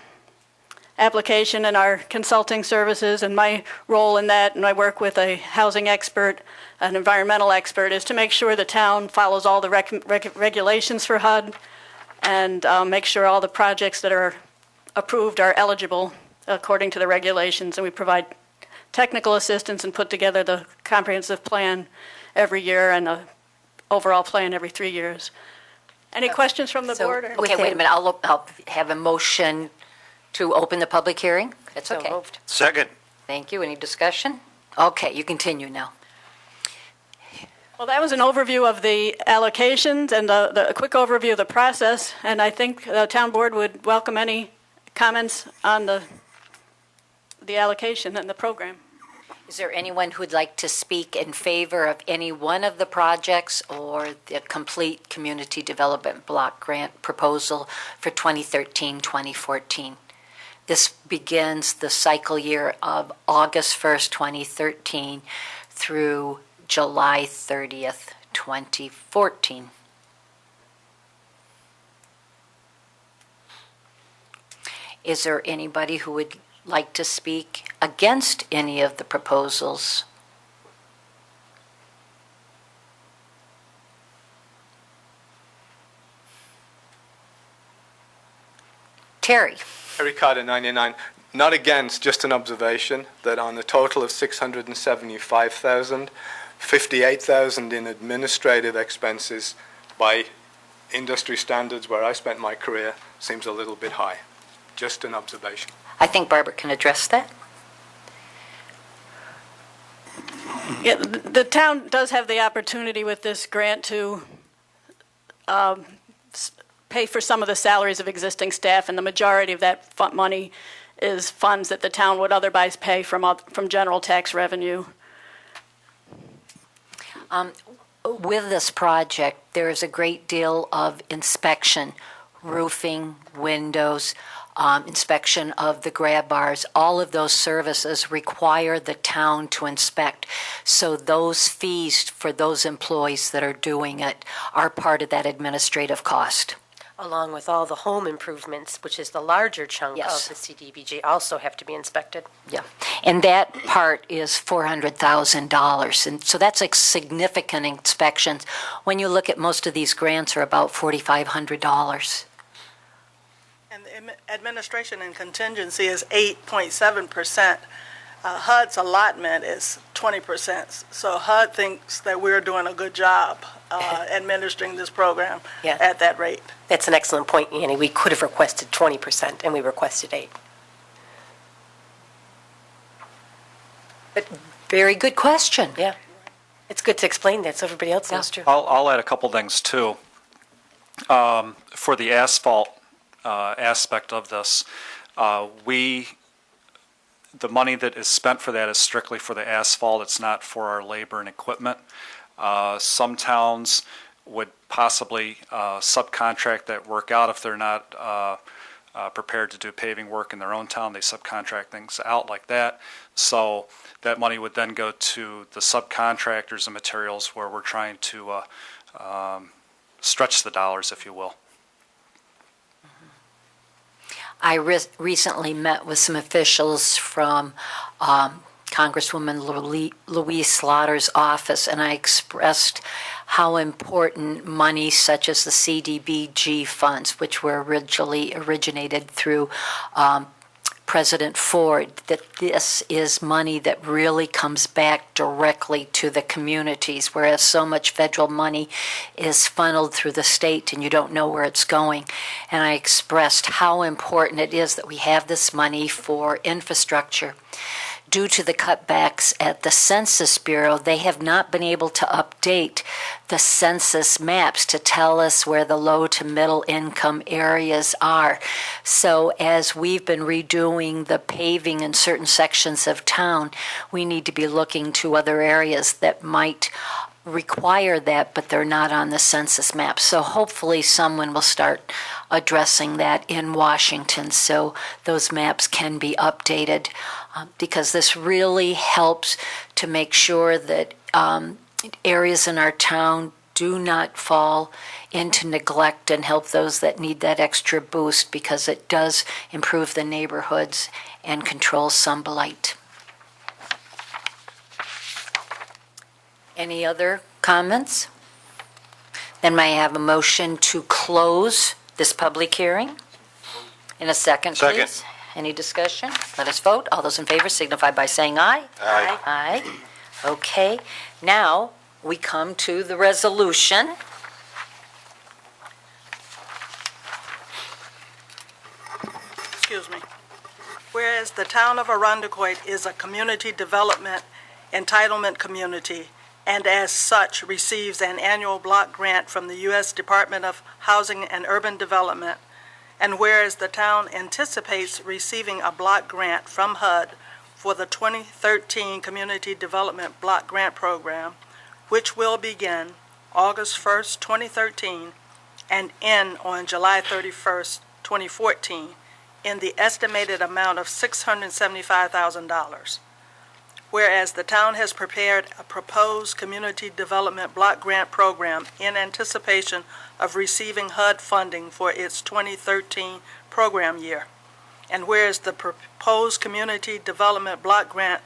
application and our consulting services. And my role in that, and I work with a housing expert, an environmental expert, is to make sure the town follows all the regulations for HUD and make sure all the projects that are approved are eligible according to the regulations. And we provide technical assistance and put together the comprehensive plan every year and the overall plan every 3 years. Any questions from the board? Okay, wait a minute. I'll have a motion to open the public hearing. That's okay. moved. Second. Thank you. Any discussion? Okay, you continue now. Well, that was an overview of the allocations and a quick overview of the process, and I think the town board would welcome any comments on the allocation and the program. Is there anyone who would like to speak in favor of any one of the projects or the complete community development block grant proposal for 2013-2014? This begins the cycle year of August 1st, 2013 through July 30th, 2014. Is there anybody who would like to speak against any of the proposals? Terry? Terry Carter, 99. Not against, just an observation that on a total of 675,000, 58,000 in administrative expenses by industry standards where I spent my career seems a little bit high. Just an observation. I think Barbara can address that. Yeah, the town does have the opportunity with this grant to pay for some of the salaries of existing staff, and the majority of that money is funds that the town would otherwise pay from general tax revenue. With this project, there is a great deal of inspection, roofing, windows, inspection of the grab bars. All of those services require the town to inspect. So those fees for those employees that are doing it are part of that administrative cost. Along with all the home improvements, which is the larger chunk Yes. of the CDBG, also have to be inspected. Yeah, and that part is $400,000, and so that's like significant inspections. When you look at most of these grants are about $4,500. And the administration and contingency is 8.7%. HUD's allotment is 20%. So HUD thinks that we're doing a good job administering this program Yeah. at that rate. That's an excellent point, Annie. We could have requested 20%, and we requested 8. But very good question. Yeah. It's good to explain that so everybody else knows too. I'll add a couple things too. For the asphalt aspect of this, the money that is spent for that is strictly for the asphalt. It's not for our labor and equipment. Some towns would possibly subcontract that work out if they're not prepared to do paving work in their own town. They subcontract things out like that. So that money would then go to the subcontractors and materials where we're trying to stretch the dollars, if you will. I recently met with some officials from Congresswoman Louise Slaughter's office, and I expressed how important money such as the CDBG funds, which were originally originated through President Ford, that this is money that really comes back directly to the communities, whereas so much federal money is funneled through the state and you don't know where it's going. And I expressed how important it is that we have this money for infrastructure. Due to the cutbacks at the Census Bureau, they have not been able to update the census maps to tell us where the low to middle income areas are. So as we've been redoing the paving in certain sections of town, we need to be looking to other areas that might require that, but they're not on the census map. So hopefully someone will start addressing that in Washington so those maps can be updated, because this really helps to make sure that areas in our town do not fall into neglect and help those that need that extra boost, because it does improve the neighborhoods and control some blight. Any other comments? Then may I have a motion to close this public hearing? In a second, please. Second. Any discussion? Let us vote. All those in favor signify by saying aye. Aye. Aye. Okay. Now, we come to the resolution. Excuse me. Whereas the town of Arundecoit is a community development entitlement community, and as such receives an annual block grant from the U.S. Department of Housing and Urban Development, and whereas the town anticipates receiving a block grant from HUD for the 2013 Community Development Block Grant Program, which will begin August 1st, 2013, and end on July 31st, 2014, in the estimated amount of $675,000. Whereas the town has prepared a proposed community development block grant program in anticipation of receiving HUD funding for its 2013 program year. And whereas the proposed community development block grant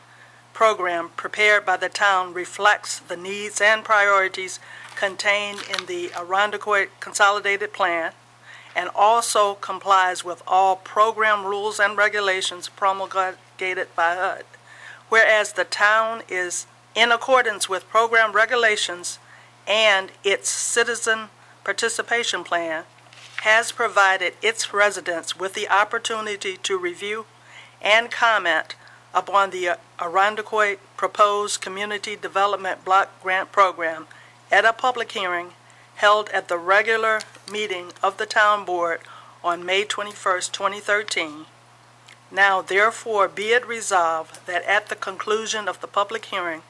program prepared by the town reflects the needs and priorities contained in the Arundecoit Consolidated Plan, and also complies with all program rules and regulations promulgated by HUD. Whereas the town is in accordance with program regulations and its citizen participation plan, has provided its residents with the opportunity to review and comment upon the Irondequoit proposed Community Development Block Grant Program at a public hearing held at the regular meeting of the Town Board on May 21st, 2013. Now therefore be it resolved that at the conclusion of the public hearing,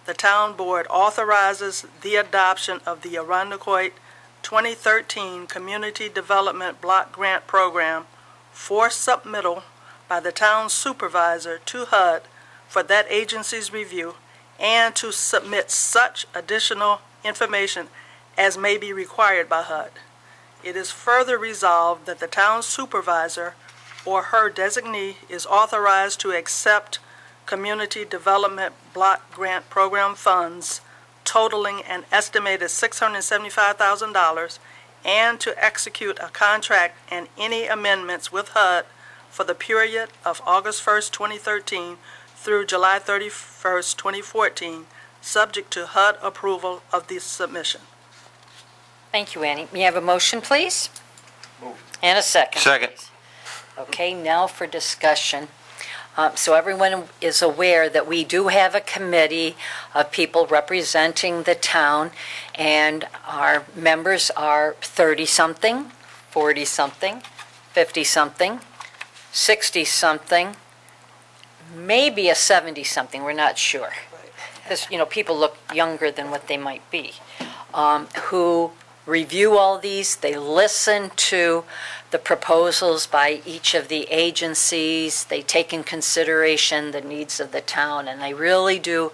the Town Board authorizes the adoption of the Irondequoit 2013 Community Development Block Grant Program for submittal by the town supervisor to HUD for that agency's review and to submit such additional information as may be required by HUD. It is further resolved that the town supervisor or her designee is authorized to accept Community Development Block Grant Program funds totaling an estimated $675,000 and to execute a contract and any amendments with HUD for the period of August 1st, 2013 through July 31st, 2014, subject to HUD approval of the submission. Thank you, Annie. May I have a motion, please? Moved. And a second. Second. Okay, now for discussion. So everyone is aware that we do have a committee of people representing the town, and our members are 30-something, 40-something, 50-something, 60-something, maybe a 70-something, we're not sure. Because, people look younger than what they might be, who review all these. They listen to the proposals by each of the agencies. They take in consideration the needs of the town, and they really do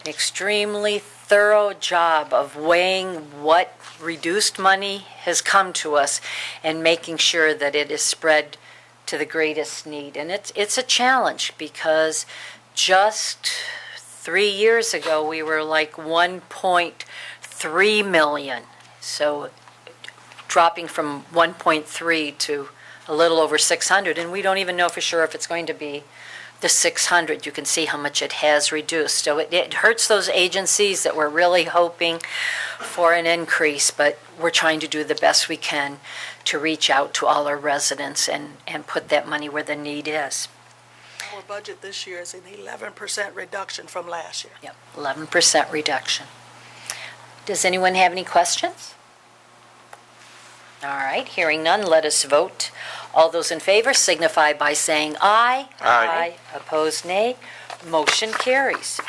an extremely thorough job of weighing what reduced money has come to us and making sure that it is spread to the greatest need. And it's a challenge because just 3 years ago we were like 1.3 million. So dropping from 1.3 to a little over 600, and we don't even know for sure if it's going to be the 600. You can see how much it has reduced. So it hurts those agencies that were really hoping for an increase, but we're trying to do the best we can to reach out to all our residents and put that money where the need is. Our budget this year is an 11% reduction from last year. Yep, 11% reduction. Does anyone have any questions? All right, hearing none, let us vote. All those in favor signify by saying aye. Aye. Opposed, nay. Motion carries.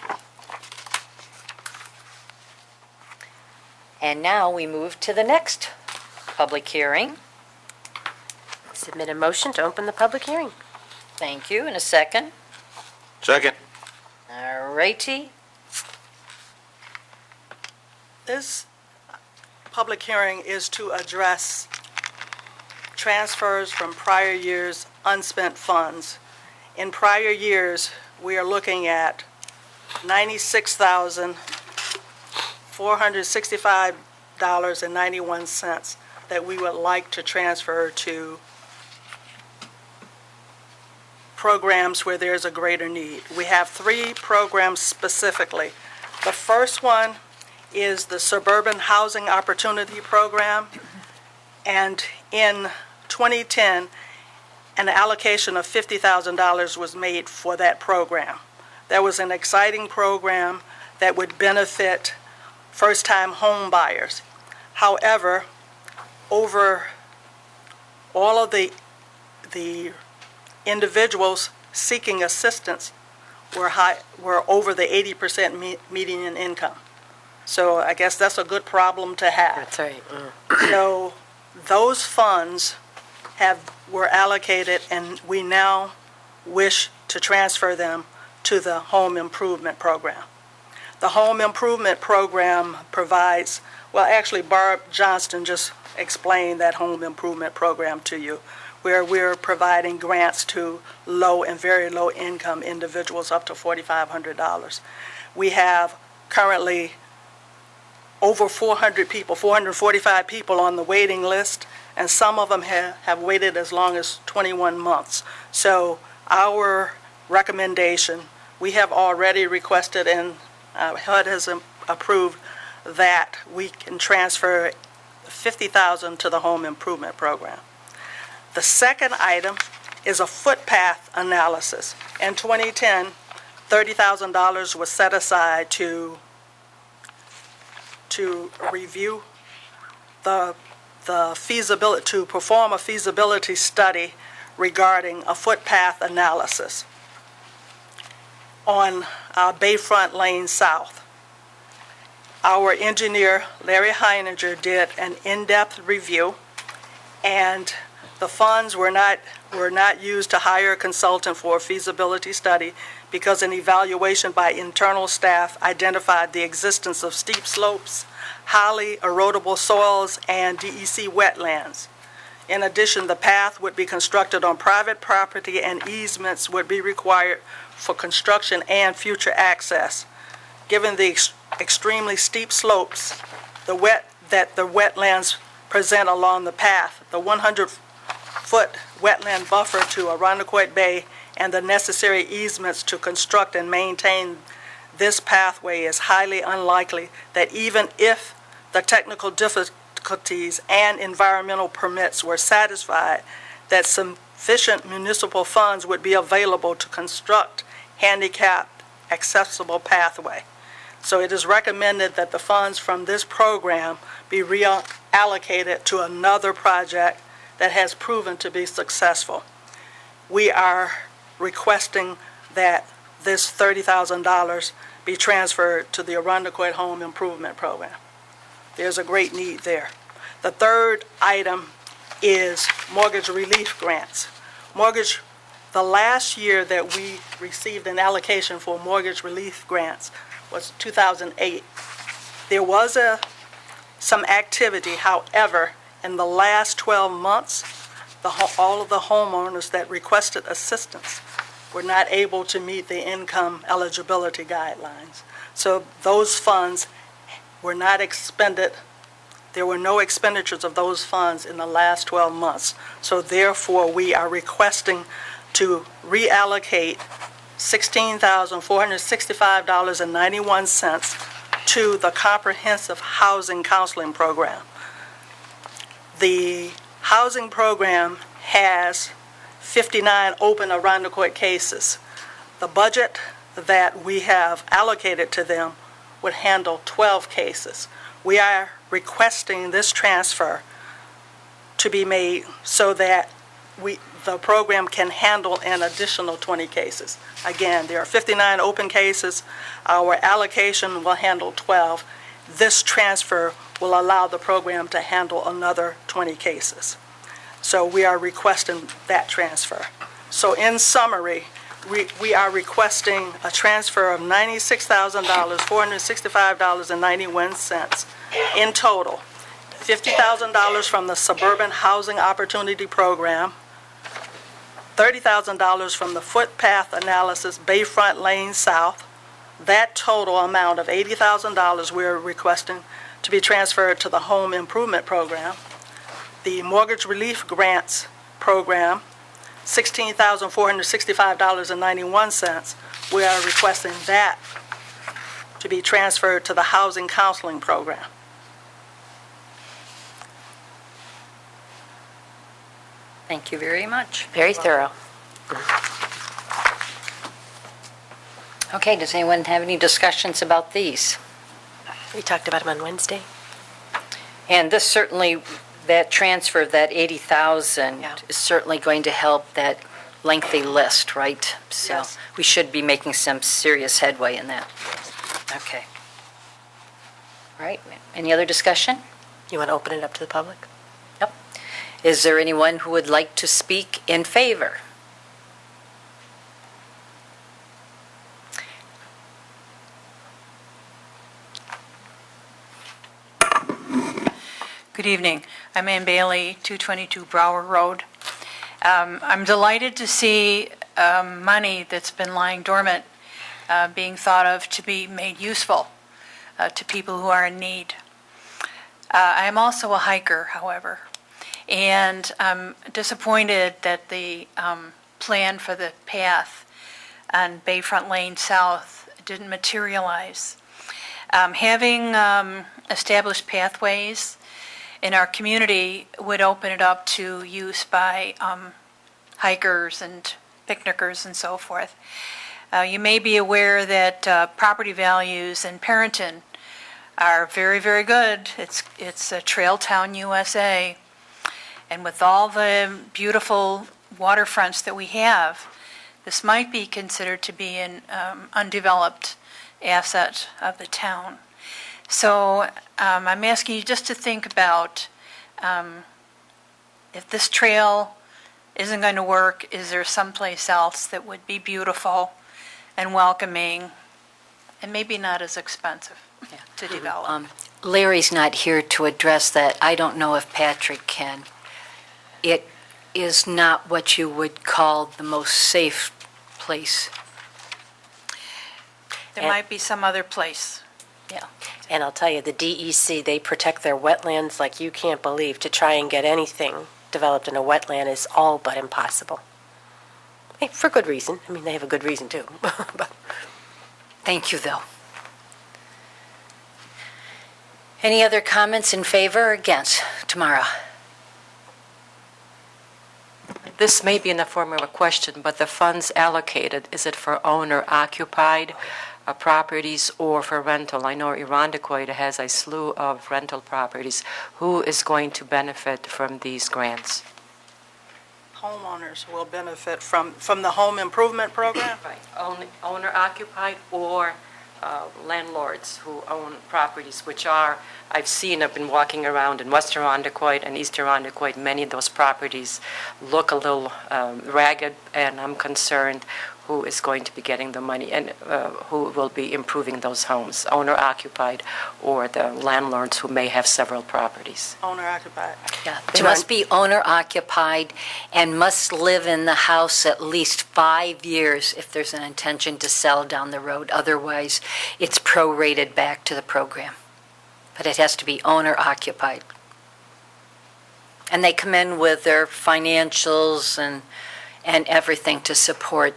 And now we move to the next public hearing. Submit a motion to open the public hearing. Thank you. In a second. Second. All righty. This public hearing is to address transfers from prior years' unspent funds. In prior years, we are looking at $96,465.91 that we would like to transfer to programs where there's a greater need. We have 3 programs specifically. The first one is the Suburban Housing Opportunity Program, and in 2010, an allocation of $50,000 was made for that program. That was an exciting program that would benefit first-time home buyers. However, over all of the individuals seeking assistance were over the 80% median income. So I guess that's a good problem to have. That's right. So those funds were allocated, and we now wish to transfer them to the Home Improvement Program. The Home Improvement Program provides, well, actually Barb Johnston just explained that Home Improvement Program to you, where we're providing grants to low and very low income individuals up to $4,500. We have currently over 400 people, 445 people on the waiting list, and some of them have waited as long as 21 months. So our recommendation, we have already requested and HUD has approved that we can transfer $50,000 to the home improvement program. The second item is a footpath analysis. In 2010, $30,000 was set aside to review the feasibility, to perform a feasibility study regarding a footpath analysis on Bayfront Lane South. Our engineer, Larry Heininger, did an in-depth review, and the funds were not used to hire a consultant for a feasibility study because an evaluation by internal staff identified the existence of steep slopes, highly erodible soils, and DEC wetlands. In addition, the path would be constructed on private property and easements would be required for construction and future access. Given the extremely steep slopes that the wetlands present along the path, the 100-foot wetland buffer to Irondequoit Bay and the necessary easements to construct and maintain this pathway is highly unlikely that even if the technical difficulties and environmental permits were satisfied, that sufficient municipal funds would be available to construct handicapped accessible pathway. So it is recommended that the funds from this program be reallocated to another project that has proven to be successful. We are requesting that this $30,000 be transferred to the Irondequoit Home Improvement Program. There's a great need there. The third item is mortgage relief grants. The last year that we received an allocation for mortgage relief grants was 2008. There was some activity, however, in the last 12 months, all of the homeowners that requested assistance were not able to meet the income eligibility guidelines. So those funds were not expended. There were no expenditures of those funds in the last 12 months. So therefore, we are requesting to reallocate $16,465.91 to the Comprehensive Housing Counseling Program. The housing program has 59 open Irondequoit cases. The budget that we have allocated to them would handle 12 cases. We are requesting this transfer to be made so that the program can handle an additional 20 cases. Again, there are 59 open cases. Our allocation will handle 12. This transfer will allow the program to handle another 20 cases. So we are requesting that transfer. So in summary, we are requesting a transfer of $96,465.91 in total. $50,000 from the Suburban Housing Opportunity Program, $30,000 from the Footpath Analysis Bayfront Lane South. That total amount of $80,000 we're requesting to be transferred to the Home Improvement Program. The Mortgage Relief Grants Program, $16,465.91. We are requesting that to be transferred to the Housing Counseling Program. Thank you very much. Very thorough. Okay, does anyone have any discussions about these? We talked about them on Wednesday. And this certainly, that transfer of that 80,000 is certainly going to help that lengthy list, right? So Yes. we should be making some serious headway in that. Okay. All right, any other discussion? You want to open it up to the public? Yep. Is there anyone who would like to speak in favor? Good evening. I'm Ann Bailey, 222 Brower Road. I'm delighted to see money that's been lying dormant being thought of to be made useful to people who are in need. I am also a hiker, however, And I'm disappointed that the plan for the path on Bayfront Lane South didn't materialize. Having established pathways in our community would open it up to use by hikers and picnickers and so forth. You may be aware that property values in Parenton are very, very good. It's a trail town, USA. And with all the beautiful waterfronts that we have, this might be considered to be an undeveloped asset of the town. So I'm asking you just to think about if this trail isn't going to work, is there someplace else that would be beautiful and welcoming and maybe not as expensive to develop? Larry's not here to address that. I don't know if Patrick can. It is not what you would call the most safe place. There might be some other place. Yeah. And I'll tell you, the DEC, they protect their wetlands like you can't believe. To try and get anything developed in a wetland is all but impossible. Hey, for good reason. I mean, they have a good reason, too. Thank you, though. Any other comments in favor or against tomorrow? This may be in the form of a question, but the funds allocated, is it for owner-occupied properties or for rental? I know Irondequoit has a slew of rental properties. Who is going to benefit from these grants? Homeowners will benefit from the home improvement program. Right. Owner-occupied or landlords who own properties, which are, I've been walking around in West Irondequoit and East Irondequoit. Many of those properties look a little ragged, and I'm concerned who is going to be getting the money and who will be improving those homes, owner-occupied or the landlords who may have several properties. Owner-occupied. Yeah, they must be owner-occupied and must live in the house at least 5 years if there's an intention to sell down the road. Otherwise, it's prorated back to the program. But it has to be owner-occupied. And they come in with their financials and everything to support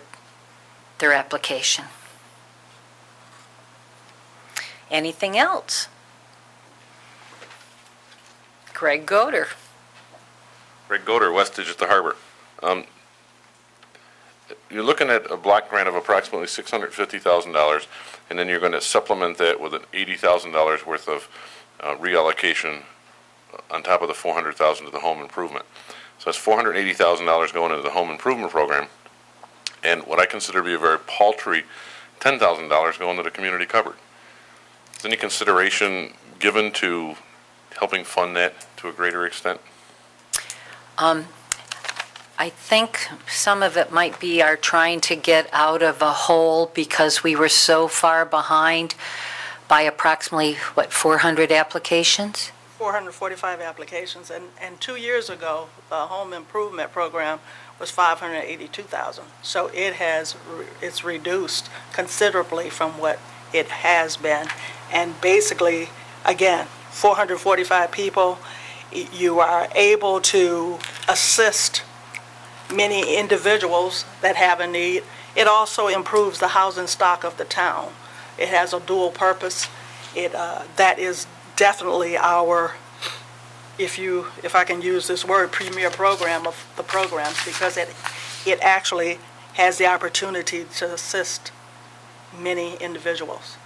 their application. Anything else? Greg Goder. Greg Goder, Westage at the Harbor. You're looking at a block grant of approximately $650,000, and then you're going to supplement that with an $80,000 worth of reallocation on top of the $400,000 to the home improvement. So that's $480,000 going into the home improvement program, and what I consider to be a very paltry $10,000 going to the community cupboard. Is any consideration given to helping fund that to a greater extent? I think some of it might be our trying to get out of a hole because we were so far behind by approximately, 400 applications? 445 applications, and 2 years ago, the home improvement program was 582,000. So it's reduced considerably from what it has been. And basically, again, 445 people, you are able to assist many individuals that have a need. It also improves the housing stock of the town. It has a dual purpose. That is definitely our, if I can use this word, premier program of the programs, because it actually has the opportunity to assist many individuals.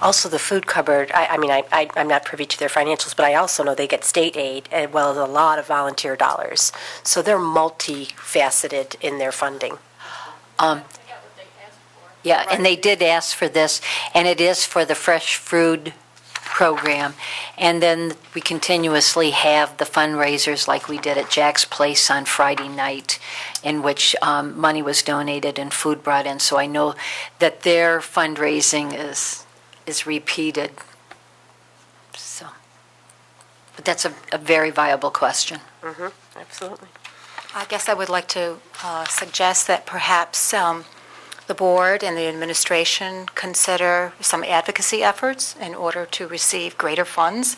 Also, the food cupboard, I'm not privy to their financials, but I also know they get state aid as well as a lot of volunteer dollars. So they're multifaceted in their funding. Yeah, and they did ask for this, and it is for the fresh food program. And then we continuously have the fundraisers like we did at Jack's Place on Friday night, in which money was donated and food brought in. So I know that their fundraising is repeated. So, but that's a very viable question. Mm-hmm, absolutely. I guess I would like to suggest that perhaps the board and the administration consider some advocacy efforts in order to receive greater funds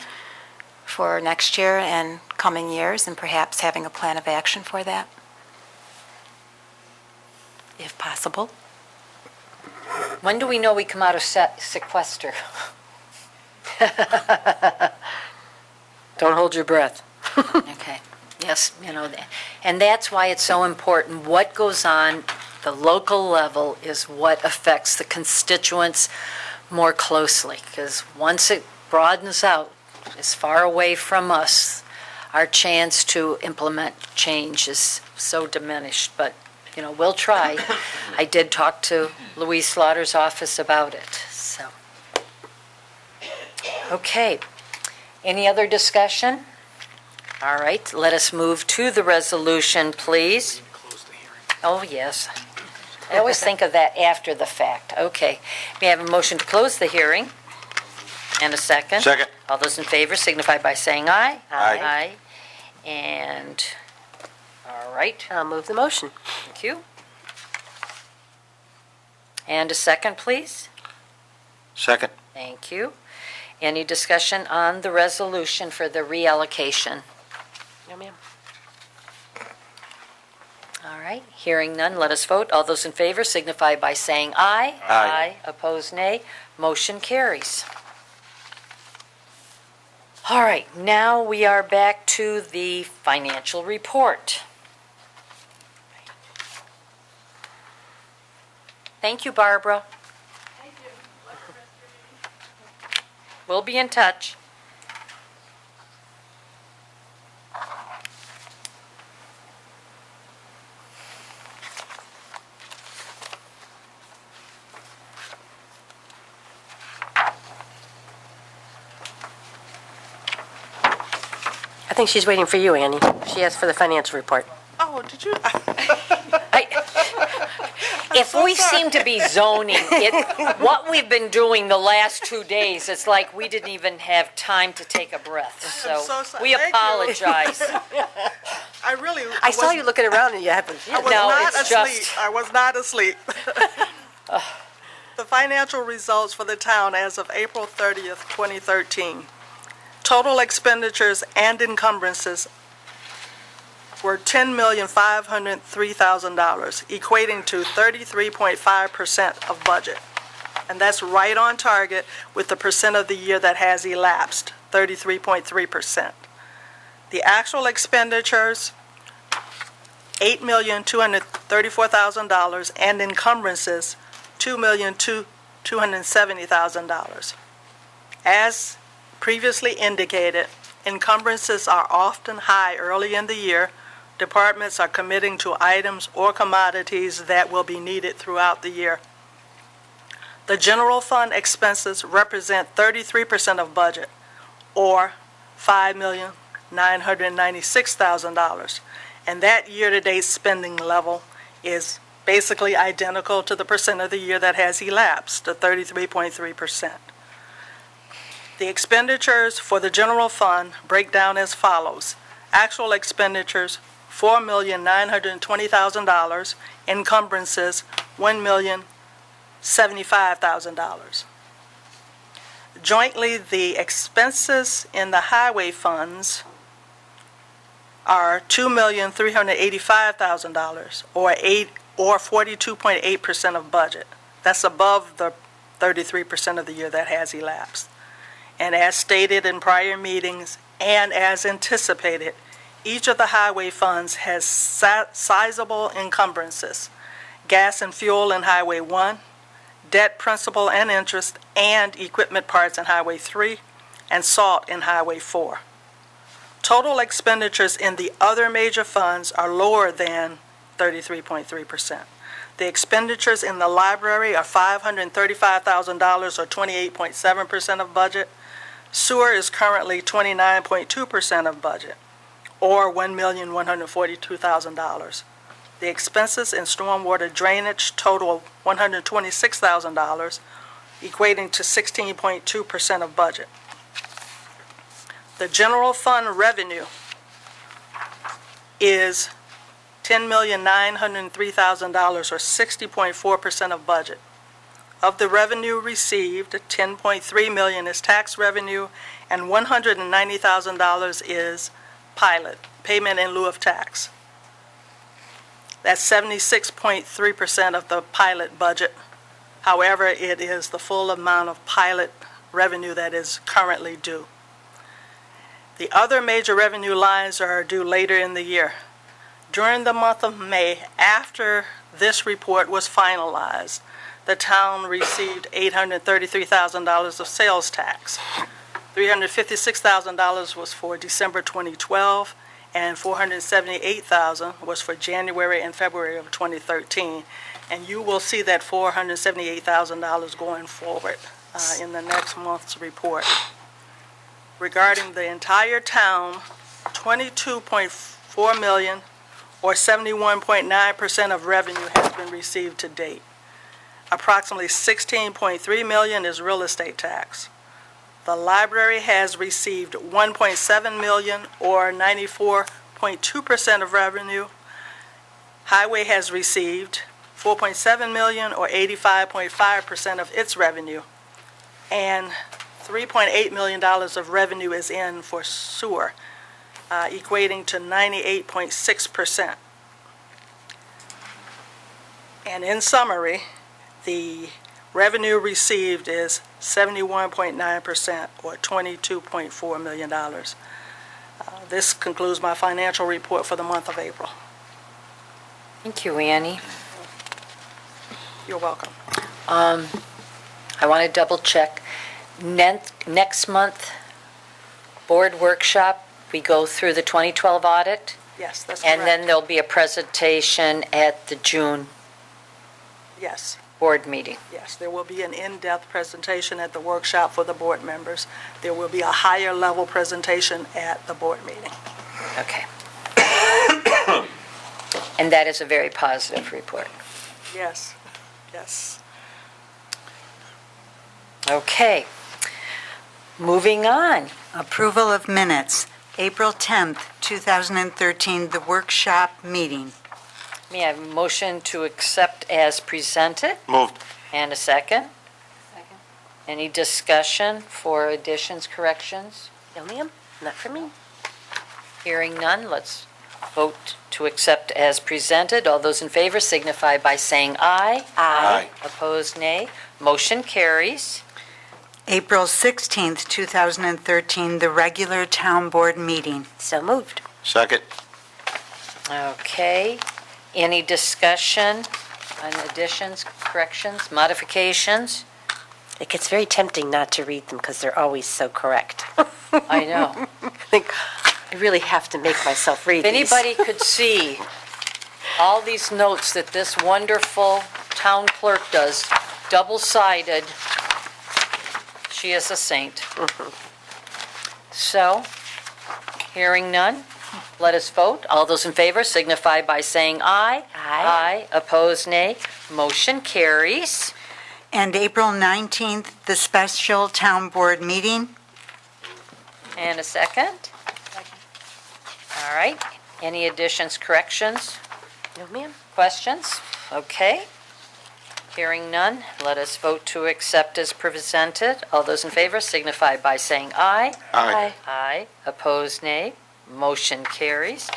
for next year and coming years, and perhaps having a plan of action for that, if possible. When do we know we come out of sequester? Don't hold your breath. Okay, yes, and that's why it's so important. What goes on the local level is what affects the constituents more closely, because once it broadens out as far away from us, our chance to implement change is so diminished. But, we'll try. I did talk to Louise Slaughter's office about it, so. Okay. Any other discussion? All right, let us move to the resolution, please. Oh, yes. I always think of that after the fact. Okay. May I have a motion to close the hearing? And a second? Second. All those in favor signify by saying aye. Aye. Aye. And, all right, I'll move the motion. thank you. And a second, please? Second. Thank you. Any discussion on the resolution for the reallocation? No, ma'am. All right, hearing none, let us vote. All those in favor signify by saying aye. Aye. Opposed, nay. Motion carries. All right, now we are back to the financial report. Thank you, Barbara. Thank you. We'll be in touch. I think she's waiting for you, Annie. She asked for the financial report. Oh, did you? If we seem to be zoning, what we've been doing the last 2 days, it's like we didn't even have time to take a breath. So sorry. we Thank you. apologize. I saw you looking around and you haven't. I was No, not it's asleep. just- I was not asleep. The financial results for the town as of April 30th, 2013. Total expenditures and encumbrances were $10,503,000, equating to 33.5% of budget. And that's right on target with the percent of the year that has elapsed, 33.3%. The actual expenditures, $8,234,000, and encumbrances, $2,270,000. As previously indicated, encumbrances are often high early in the year. Departments are committing to items or commodities that will be needed throughout the year. The general fund expenses represent 33% of budget, or $5,996,000. And that year-to-date spending level is basically identical to the percent of the year that has elapsed, the 33.3%. The expenditures for the general fund break down as follows. Actual expenditures, $4,920,000. Encumbrances, $1,075,000. Jointly, the expenses in the highway funds are $2,385,000, or 42.8% of budget. That's above the 33% of the year that has elapsed. And as stated in prior meetings and as anticipated, each of the highway funds has sizable encumbrances: gas and fuel in Highway 1, debt, principal, and interest, and equipment parts in Highway 3, and salt in Highway 4. Total expenditures in the other major funds are lower than 33.3%. The expenditures in the library are $535,000, or 28.7% of budget. Sewer is currently 29.2% of budget, or $1,142,000. The expenses in stormwater drainage total $126,000, equating to 16.2% of budget. The general fund revenue is $10,903,000, or 60.4% of budget. Of the revenue received, $10.3 million is tax revenue, and $190,000 is pilot, payment in lieu of tax. That's 76.3% of the pilot budget. However, it is the full amount of pilot revenue that is currently due. The other major revenue lines are due later in the year. During the month of May, after this report was finalized, the town received $833,000 of sales tax. $356,000 was for December 2012, and $478,000 was for January and February of 2013. And you will see that $478,000 going forward in the next month's report. Regarding the entire town, $22.4 million, or 71.9% of revenue has been received to date. Approximately $16.3 million is real estate tax. The library has received $1.7 million, or 94.2% of revenue. Highway has received $4.7 million, or 85.5% of its revenue. And $3.8 million of revenue is in for sewer, equating to 98.6%. And in summary, the revenue received is 71.9%, or $22.4 million. This concludes my financial report for the month of April. Thank you, Annie. You're welcome. I want to double check. Next month, board workshop, we go through the 2012 audit, Yes, that's correct. and then there'll be a presentation at the June Yes, board meeting. yes, there will be an in-depth presentation at the workshop for the board members. There will be a higher level presentation at the board meeting. Okay. And that is a very positive report. Yes, yes. Okay. Moving on. Approval of minutes, April 10th, 2013, the workshop meeting. May I have a motion to accept as presented? Moved. And a second? Second. Any discussion for additions, corrections? No, ma'am, not for me. Hearing none, let's vote to accept as presented. All those in favor signify by saying aye. Aye. Opposed, nay. Motion carries. April 16th, 2013, the regular town board meeting. So moved. Second. Okay. Any discussion on additions, corrections, modifications? It gets very tempting not to read them because they're always so correct. I know. I think I really have to make myself read If these. anybody could see all these notes that this wonderful town clerk does, double-sided, she is a saint. So, hearing none, let us vote. All those in favor signify by saying aye. Aye. Opposed, nay. Motion carries. And April 19th, the special town board meeting. And a second? All right. Any additions, corrections, No, ma'am. questions? Okay. Hearing none, let us vote to accept as presented. All those in favor signify by saying aye. Aye. Aye. Opposed, nay. Motion carries.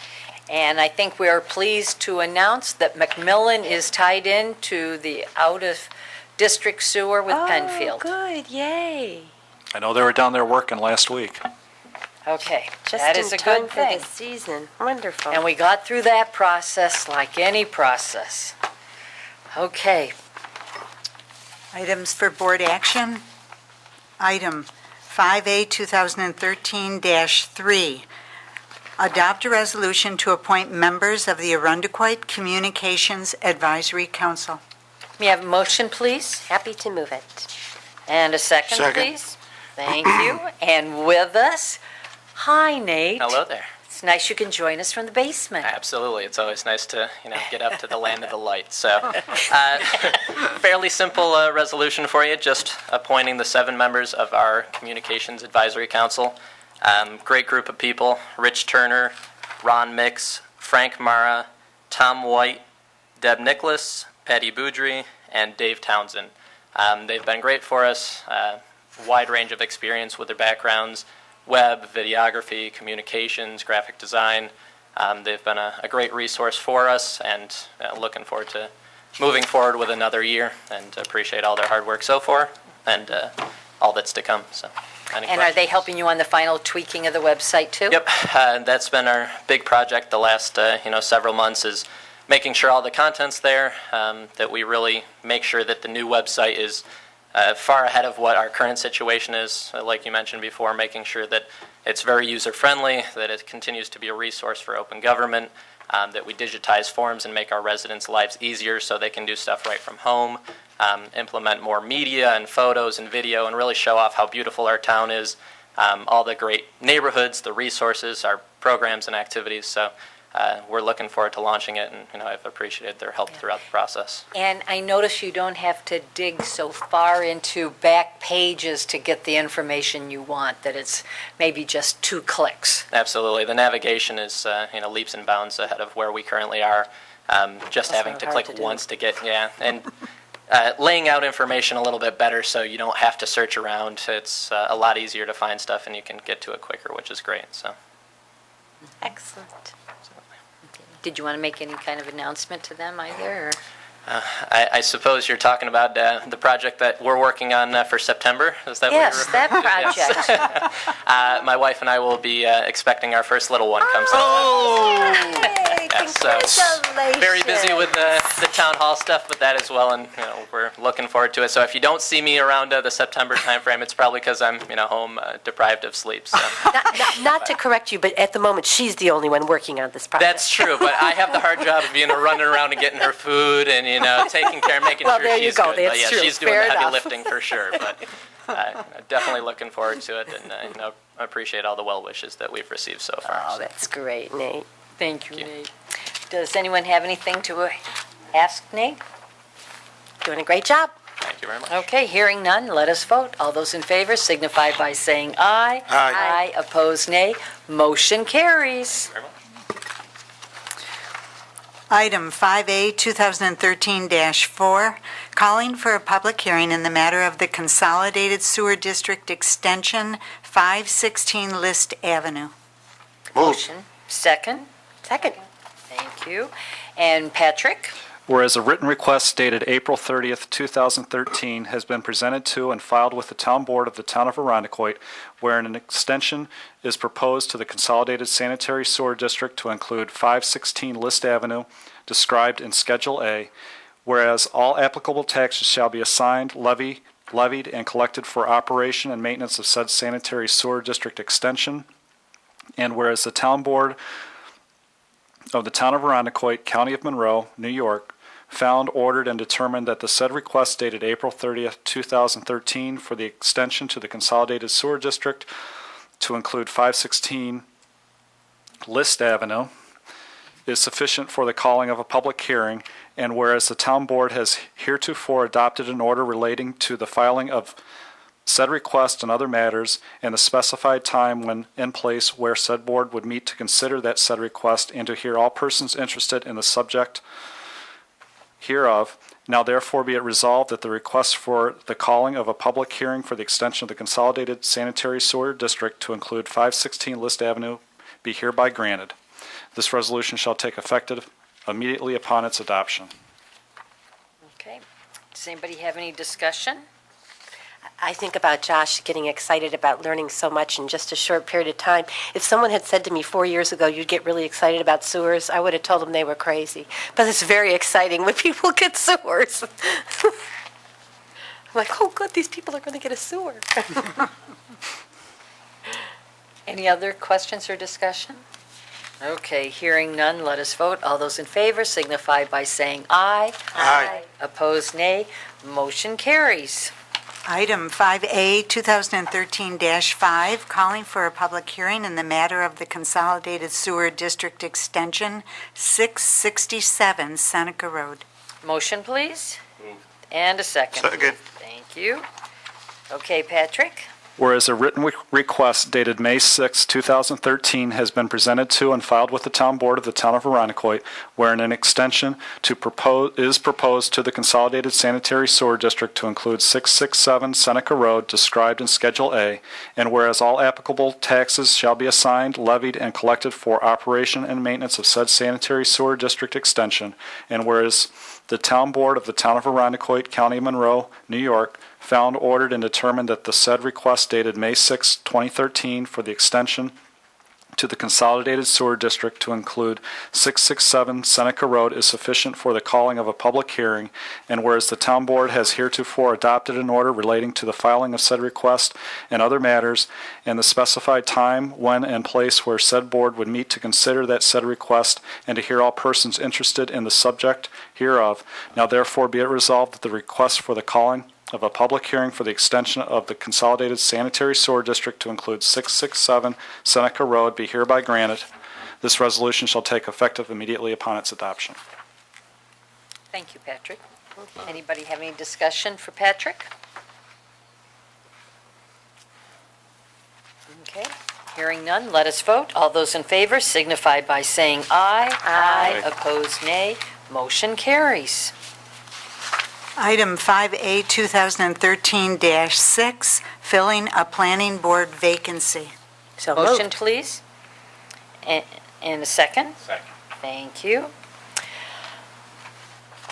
And I think we are pleased to announce that Macmillan is tied into the out-of-district sewer with Penfield. Oh, good, yay. I know they were down there working last week. Okay, Just that in is a time good for thing. the season. Wonderful. And we got through that process like any process. Okay, Items for board action. Item 5A 2013-3. Adopt a resolution to appoint members of the Arundequoit Communications Advisory Council. may I have a motion, please? Happy to move it. And a second, Second. please? Thank you. And with us, hi, Nate. Hello there. It's nice you can join us from the basement. Absolutely. It's always nice to, get up to the land of the light. So, fairly simple resolution for you, just appointing the 7 members of our Communications Advisory Council. Great group of people: Rich Turner, Ron Mix, Frank Mara, Tom White, Deb Nicholas, Patty Boudry, and Dave Townsend. They've been great for us, wide range of experience with their backgrounds, web, videography, communications, graphic design. They've been a great resource for us, and looking forward to moving forward with another year, and appreciate all their hard work so far and all that's to come. So, And are they helping you on the final tweaking of the website too? Yep, that's been our big project the last several months, is making sure all the content's there, that we really make sure that the new website is far ahead of what our current situation is. Like you mentioned before, making sure that it's very user-friendly, that it continues to be a resource for open government, that we digitize forms and make our residents' lives easier so they can do stuff right from home, implement more media and photos and video, and really show off how beautiful our town is, all the great neighborhoods, the resources, our programs and activities. So we're looking forward to launching it, and I've appreciated their help throughout the process. And I notice you don't have to dig so far into back pages to get the information you want, that it's maybe just 2 clicks. Absolutely. The navigation is leaps and bounds ahead of where we currently are. Just having to click once to get, and laying out information a little bit better so you don't have to search around. It's a lot easier to find stuff, and you can get to it quicker, which is great. So, excellent. Did you want to make any kind of announcement to them either? Or? I suppose you're talking about the project that we're working on for September. Is that yes, what that project. Yes. My wife and I will be expecting our first little one come Yay, Congratulations. Very busy with the town hall stuff with that as well, and we're looking forward to it. So if you don't see me around the September timeframe, it's probably because I'm home deprived of sleep. So. Not to correct you, but at the moment she's the only one working on this project. That's true, but I have the hard job of running around and getting her food and taking care, making well, sure there she's you go. good. That's but, true. She's doing Fair the heavy enough. lifting for sure. But definitely looking forward to it, and I appreciate all the well wishes that we've received so far. Oh, that's great, Nate. Thank you, Nate. Does anyone have anything to ask Nate? Doing a great job. Thank you very much. Okay, hearing none, let us vote. All those in favor signify by saying aye. Aye. Aye. Opposed, nay. Motion carries. Very much. Item 5A, 2013-4, calling for a public hearing in the matter of the Consolidated Sewer District Extension, 516 List Avenue. Motion. Second. Second. Thank you. And Patrick? Whereas a written request dated April 30th, 2013 has been presented to and filed with the Town Board of the Town of Arundecoit, wherein an extension is proposed to the Consolidated Sanitary Sewer District to include 516 List Avenue, described in Schedule A, whereas all applicable taxes shall be assigned, levied, and collected for operation and maintenance of said sanitary sewer district extension, and whereas the Town Board of the Town of Arundecoit, County of Monroe, New York, found, ordered, and determined that the said request dated April 30th, 2013 for the extension to the Consolidated Sewer District to include 516 List Avenue is sufficient for the calling of a public hearing, and whereas the Town Board has heretofore adopted an order relating to the filing of said request and other matters, and the specified time when in place where said board would meet to consider that said request and to hear all persons interested in the subject hereof, now therefore be it resolved that the request for the calling of a public hearing for the extension of the Consolidated Sanitary Sewer District to include 516 List Avenue be hereby granted. This resolution shall take effect immediately upon its adoption. Okay. Does anybody have any discussion? I think about Josh getting excited about learning so much in just a short period of time. If someone had said to me 4 years ago, you'd get really excited about sewers, I would have told them they were crazy. But it's very exciting when people get sewers. I'm like, oh, good, these people are going to get a sewer. Any other questions or discussion? Okay, hearing none, let us vote. All those in favor signify by saying aye. Aye. Opposed, nay. Motion carries. Item 5A, 2013-5, calling for a public hearing in the matter of the Consolidated Sewer District Extension, 667 Seneca Road. Motion, please. And a second. Second. Thank you. Okay, Patrick? Whereas a written request dated May 6, 2013 has been presented to and filed with the Town Board of the Town of Arundecoit, wherein an extension is proposed to the Consolidated Sanitary Sewer District to include 667 Seneca Road described in Schedule A, and whereas all applicable taxes shall be assigned, levied, and collected for operation and maintenance of said sanitary sewer district extension, and whereas the Town Board of the Town of Arundecoit, County of Monroe, New York, found, ordered, and determined that the said request dated May 6, 2013 for the extension to the Consolidated Sewer District to include 667 Seneca Road is sufficient for the calling of a public hearing, and whereas the Town Board has heretofore adopted an order relating to the filing of said request and other matters, and the specified time, when, and place where said board would meet to consider that said request and to hear all persons interested in the subject hereof, now therefore be it resolved that the request for the calling of a public hearing for the extension of the Consolidated Sanitary Sewer District to include 667 Seneca Road be hereby granted. This resolution shall take effect immediately upon its adoption. Thank you, Patrick. Anybody have any discussion for Patrick? Okay, hearing none, let us vote. All those in favor signify by saying aye. Aye. Opposed, nay. Motion carries. Item 5A, 2013-6, filling a planning board vacancy. So motion, please. And a second? Second. Thank you.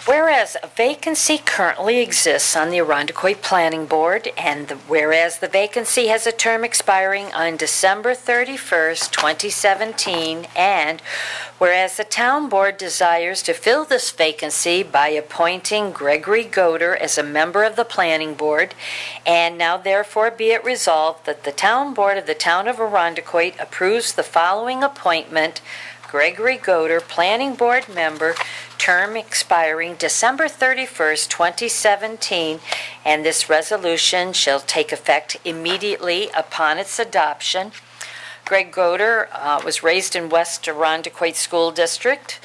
Whereas a vacancy currently exists on the Arundecoit Planning Board, and whereas the vacancy has a term expiring on December 31st, 2017, and whereas the Town Board desires to fill this vacancy by appointing Gregory Goder as a member of the Planning Board, and now therefore be it resolved that the Town Board of the Town of Arundecoit approves the following appointment: Gregory Goder, Planning Board member, term expiring December 31st, 2017, and this resolution shall take effect immediately upon its adoption. Greg Goder was raised in West Arundecoit School District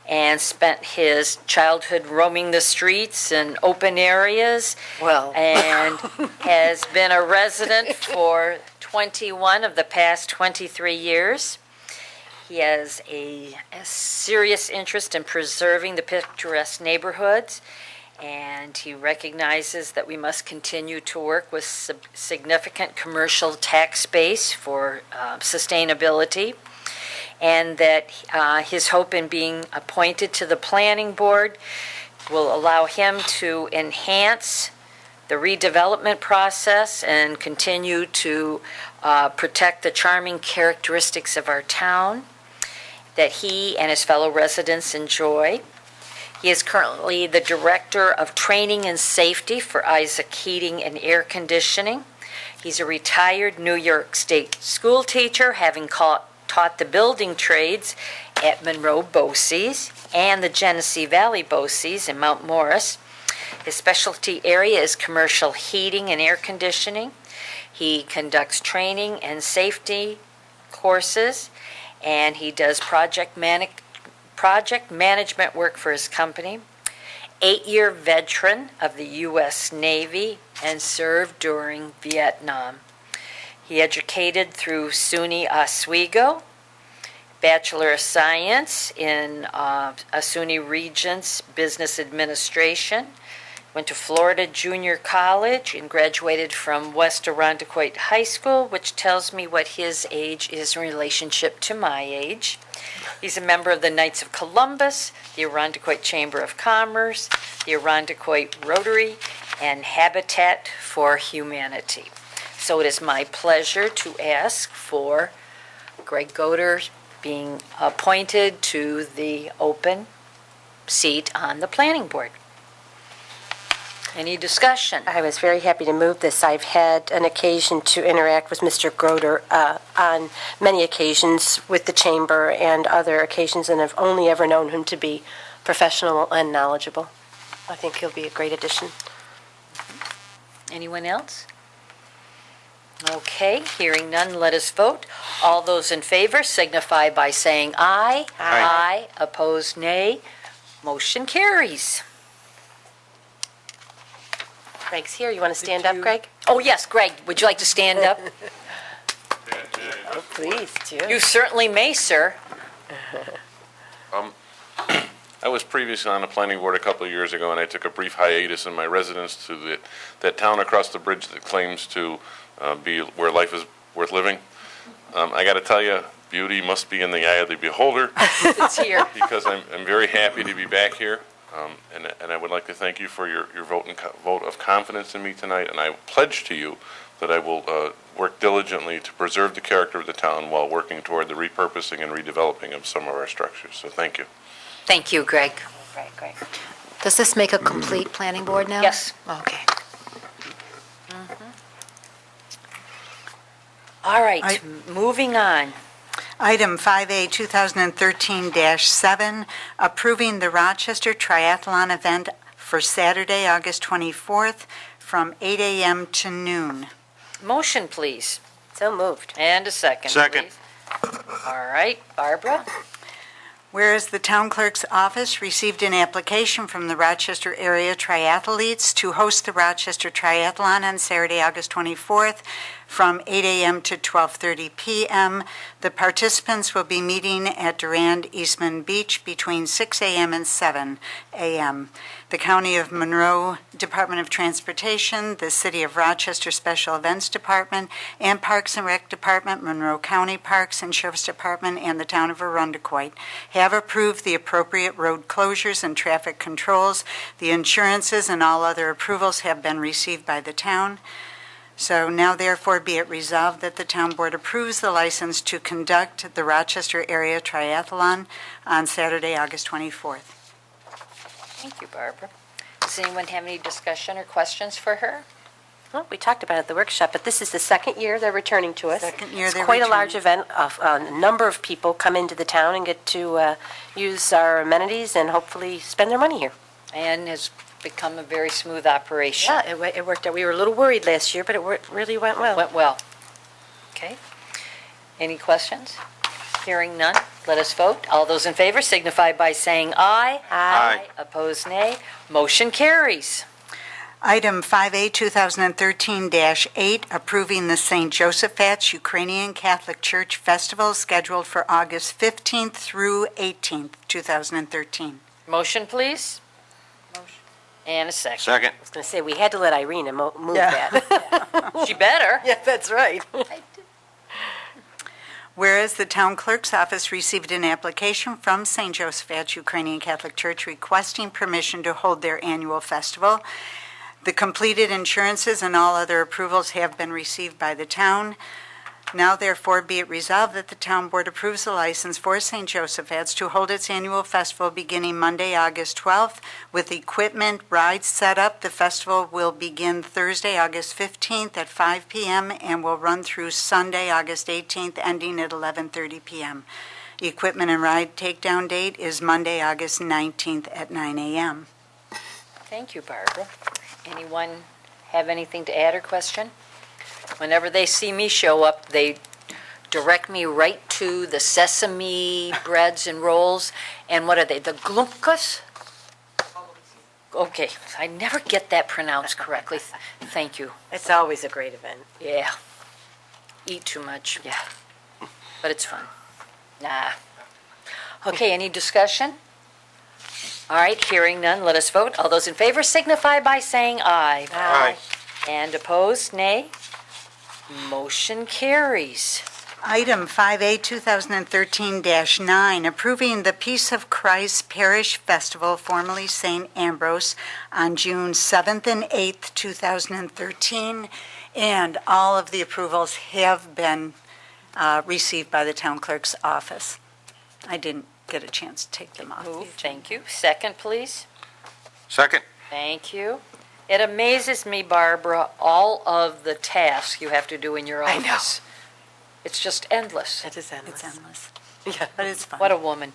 and spent his childhood roaming the streets and open areas. Well. And has been a resident for 21 of the past 23 years. He has a serious interest in preserving the picturesque neighborhoods, and he recognizes that we must continue to work with significant commercial tax base for sustainability, and that his hope in being appointed to the planning board will allow him to enhance the redevelopment process and continue to protect the charming characteristics of our town that he and his fellow residents enjoy. He is currently the Director of Training and Safety for Isaac Heating and Air Conditioning. He's a retired New York State school teacher, having taught the building trades at Monroe BOCES and the Genesee Valley BOCES in Mount Morris. His specialty area is commercial heating and air conditioning. He conducts training and safety courses, and he does project management work for his company. 8-year veteran of the U.S. Navy and served during Vietnam. He educated through SUNY Oswego, Bachelor of Science in SUNY Regents Business Administration, went to Florida Junior College and graduated from West Arundecoit High School, which tells me what his age is in relationship to my age. He's a member of the Knights of Columbus, the Arundecoit Chamber of Commerce, the Arundecoit Rotary, and Habitat for Humanity. So it is my pleasure to ask for Greg Goder being appointed to the open seat on the planning board. Any discussion? I was very happy to move this. I've had an occasion to interact with Mr. Groder on many occasions with the chamber and other occasions, and I've only ever known him to be professional and knowledgeable. I think he'll be a great addition. Anyone else? Okay, hearing none, let us vote. All those in favor signify by saying aye. Aye. Opposed, nay. Motion carries. Greg's here. You want to stand up, Greg? Oh, yes, Greg, would you like to stand up? Oh, please, do. You certainly may, sir. I was previously on the planning board a couple of years ago, and I took a brief hiatus in my residence to that town across the bridge that claims to be where life is worth living. I got to tell you, beauty must be in the eye of the beholder. It's here. Because I'm very happy to be back here, and I would like to thank you for your vote of confidence in me tonight, and I pledge to you that I will work diligently to preserve the character of the town while working toward the repurposing and redeveloping of some of our structures. So thank you. Thank you, Greg. Great. Does this make a complete planning board now? Yes. Okay. All right, moving on. Item 5A, 2013-7, approving the Rochester Triathlon event for Saturday, August 24th, from 8 a.m. to noon. Motion, please. So moved. And a second, Second. please. All right, Barbara? Whereas the town clerk's office received an application from the Rochester area triathletes to host the Rochester Triathlon on Saturday, August 24th, from 8 a.m. to 12:30 p.m. The participants will be meeting at Durand Eastman Beach between 6 a.m. and 7 a.m. The County of Monroe Department of Transportation, the City of Rochester Special Events Department, and Parks and Rec Department, Monroe County Parks and Sheriff's Department, and the Town of Arundecoit have approved the appropriate road closures and traffic controls. The insurances and all other approvals have been received by the town. So now therefore be it resolved that the town board approves the license to conduct the Rochester Area Triathlon on Saturday, August 24th. Thank you, Barbara. Does anyone have any discussion or questions for her? Well, we talked about it at the workshop, but this is the second year they're returning to us. Second year It's they're quite a large returning. event. A number of people come into the town and get to use our amenities and hopefully spend their money here. And has become a very smooth operation. Yeah, it worked out. We were a little worried last year, but it really went well. Went well. Okay. Any questions? Hearing none, let us vote. All those in favor signify by saying aye. Aye. Opposed, nay. Motion carries. Item 5A, 2013-8, approving the St. Joseph's Ukrainian Catholic Church Festival scheduled for August 15th through 18th, 2013. Motion, please. Motion. And a second. Second. I was going to say, we had to let Irene move Yeah. that. She better. Yeah, that's right. Whereas the town clerk's office received an application from St. Joseph's Ukrainian Catholic Church requesting permission to hold their annual festival. The completed insurances and all other approvals have been received by the town. Now therefore be it resolved that the town board approves the license for St. Joseph's to hold its annual festival beginning Monday, August 12th, with equipment, rides set up. The festival will begin Thursday, August 15th at 5 p.m. and will run through Sunday, August 18th, ending at 11:30 p.m. Equipment and ride takedown date is Monday, August 19th at 9 a.m. Thank you, Barbara. Anyone have anything to add or question? Whenever they see me show up, they direct me right to the sesame breads and rolls. And what are they, the glunkas? Okay, I never get that pronounced correctly. Thank you. It's always a great event. Yeah. Eat too much. Yeah. But it's fun. Nah. Okay, any discussion? All right, hearing none, let us vote. All those in favor signify by saying aye. Aye. And opposed, nay. Motion carries. Item 5A, 2013-9, approving the Peace of Christ Parish Festival, formerly St. Ambrose, on June 7th and 8th, 2013, and all of the approvals have been received by the town clerk's office. I didn't get a chance to take them off. Move, thank you. Second, please. Second. Thank you. It amazes me, Barbara, all of the tasks you have to do in your I know. office. It's just endless. It is endless. It's endless, Yeah. but it's fun. What a woman.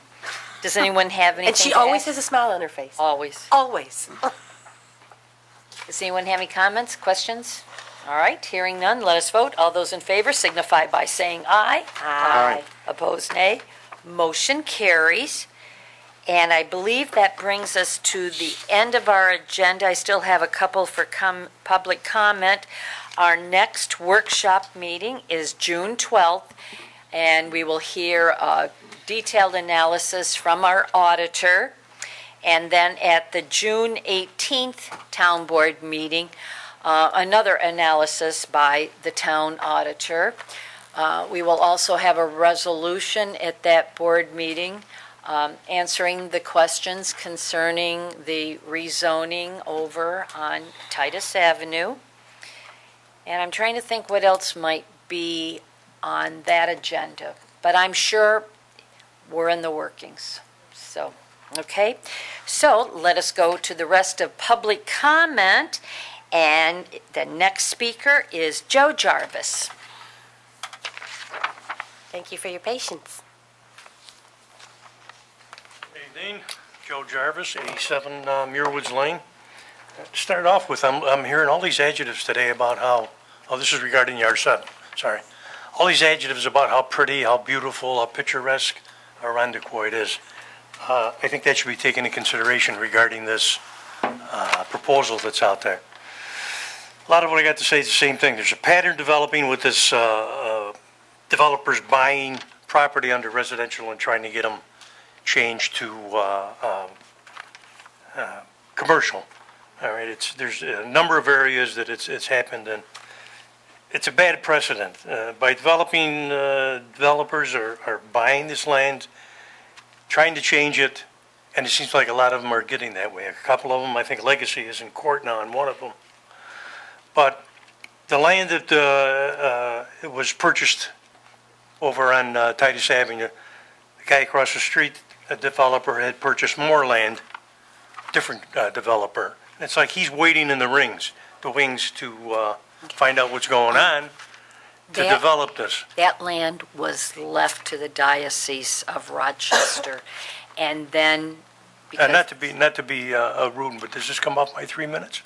Does anyone have anything And she to always add? has a smile on her face. Always. Always. Does anyone have any comments, questions? All right, hearing none, let us vote. All those in favor signify by saying aye. Aye. Opposed, nay. Motion carries. And I believe that brings us to the end of our agenda. I still have a couple for public comment. Our next workshop meeting is June 12th, and we will hear a detailed analysis from our auditor. And then at the June 18th Town Board meeting, another analysis by the town auditor. We will also have a resolution at that board meeting answering the questions concerning the rezoning over on Titus Avenue. And I'm trying to think what else might be on that agenda, but I'm sure we're in the workings. So, okay. So let us go to the rest of public comment, and the next speaker is Joe Jarvis. Thank you for your patience. Good evening, Joe Jarvis, 87 Muirwoods Lane. To start off with, I'm hearing all these adjectives today about how, this is regarding yard 7, sorry. All these adjectives about how pretty, how beautiful, how picturesque Arundequoit is. I think that should be taken into consideration regarding this proposal that's out there. A lot of what I got to say is the same thing. There's a pattern developing with this developers buying property under residential and trying to get them changed to commercial. All right, there's a number of areas that it's happened in. It's a bad precedent. By developing, developers are buying this land, trying to change it, and it seems like a lot of them are getting that way. A couple of them, I think Legacy is in court now on one of them. But the land that it was purchased over on Titus Avenue, the guy across the street, a developer, had purchased more land, different developer. It's like he's waiting in the wings to find out what's going on to develop this. That land was left to the Diocese of Rochester, and then because not to be rude, but does this come off my 3 minutes?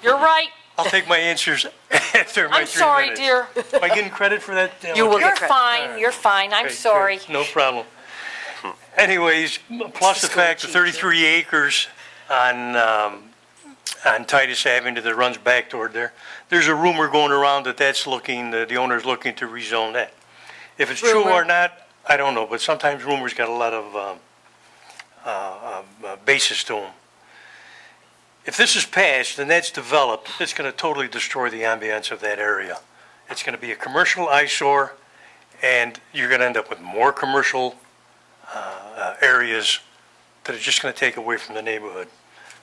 You're right. I'll take my answers after my 3 minutes. I'm sorry, dear. Am I getting credit for that? You will get get fine. You're fine. I'm Okay, sorry. good. No problem. Anyways, plus the fact the 33 acres on Titus Avenue that runs back toward there, there's a rumor going around that the owner's looking to rezone that. If it's true or not, I don't know, but sometimes rumors got a lot of basis to them. If this is passed and that's developed, it's going to totally destroy the ambience of that area. It's going to be a commercial eyesore, and you're going to end up with more commercial areas that are just going to take away from the neighborhood.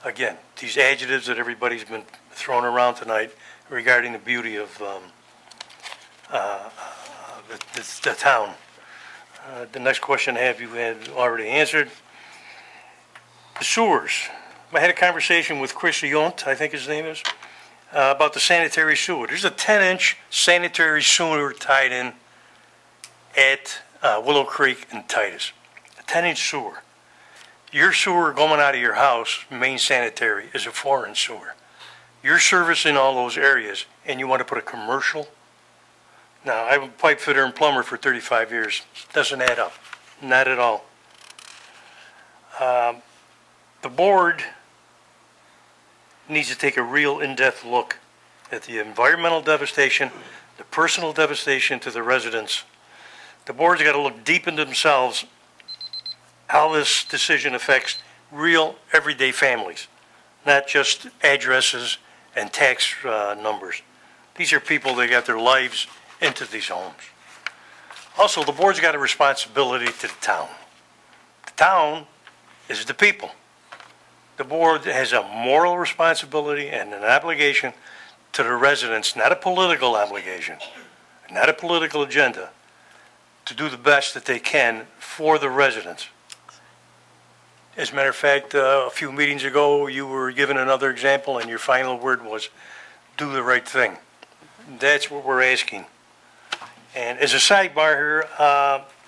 Again, these adjectives that everybody's been throwing around tonight regarding the beauty of the town. The next question I have you had already answered. The sewers. I had a conversation with Chris Yount, I think his name is, about the sanitary sewer. There's a 10-inch sanitary sewer tied in at Willow Creek and Titus. A 10-inch sewer. Your sewer going out of your house, main sanitary, is a 4-inch sewer. You're servicing all those areas, and you want to put a commercial? Now, I'm a pipe fitter and plumber for 35 years. Doesn't add up. Not at all. The board needs to take a real in-depth look at the environmental devastation, the personal devastation to the residents. The board's got to look deep into themselves how this decision affects real everyday families, not just addresses and tax numbers. These are people that got their lives into these homes. Also, the board's got a responsibility to the town. The town is the people. The board has a moral responsibility and an obligation to the residents, not a political obligation, not a political agenda, to do the best that they can for the residents. As a matter of fact, a few meetings ago, you were given another example, and your final word was, do the right thing. That's what we're asking. And as a sidebar here,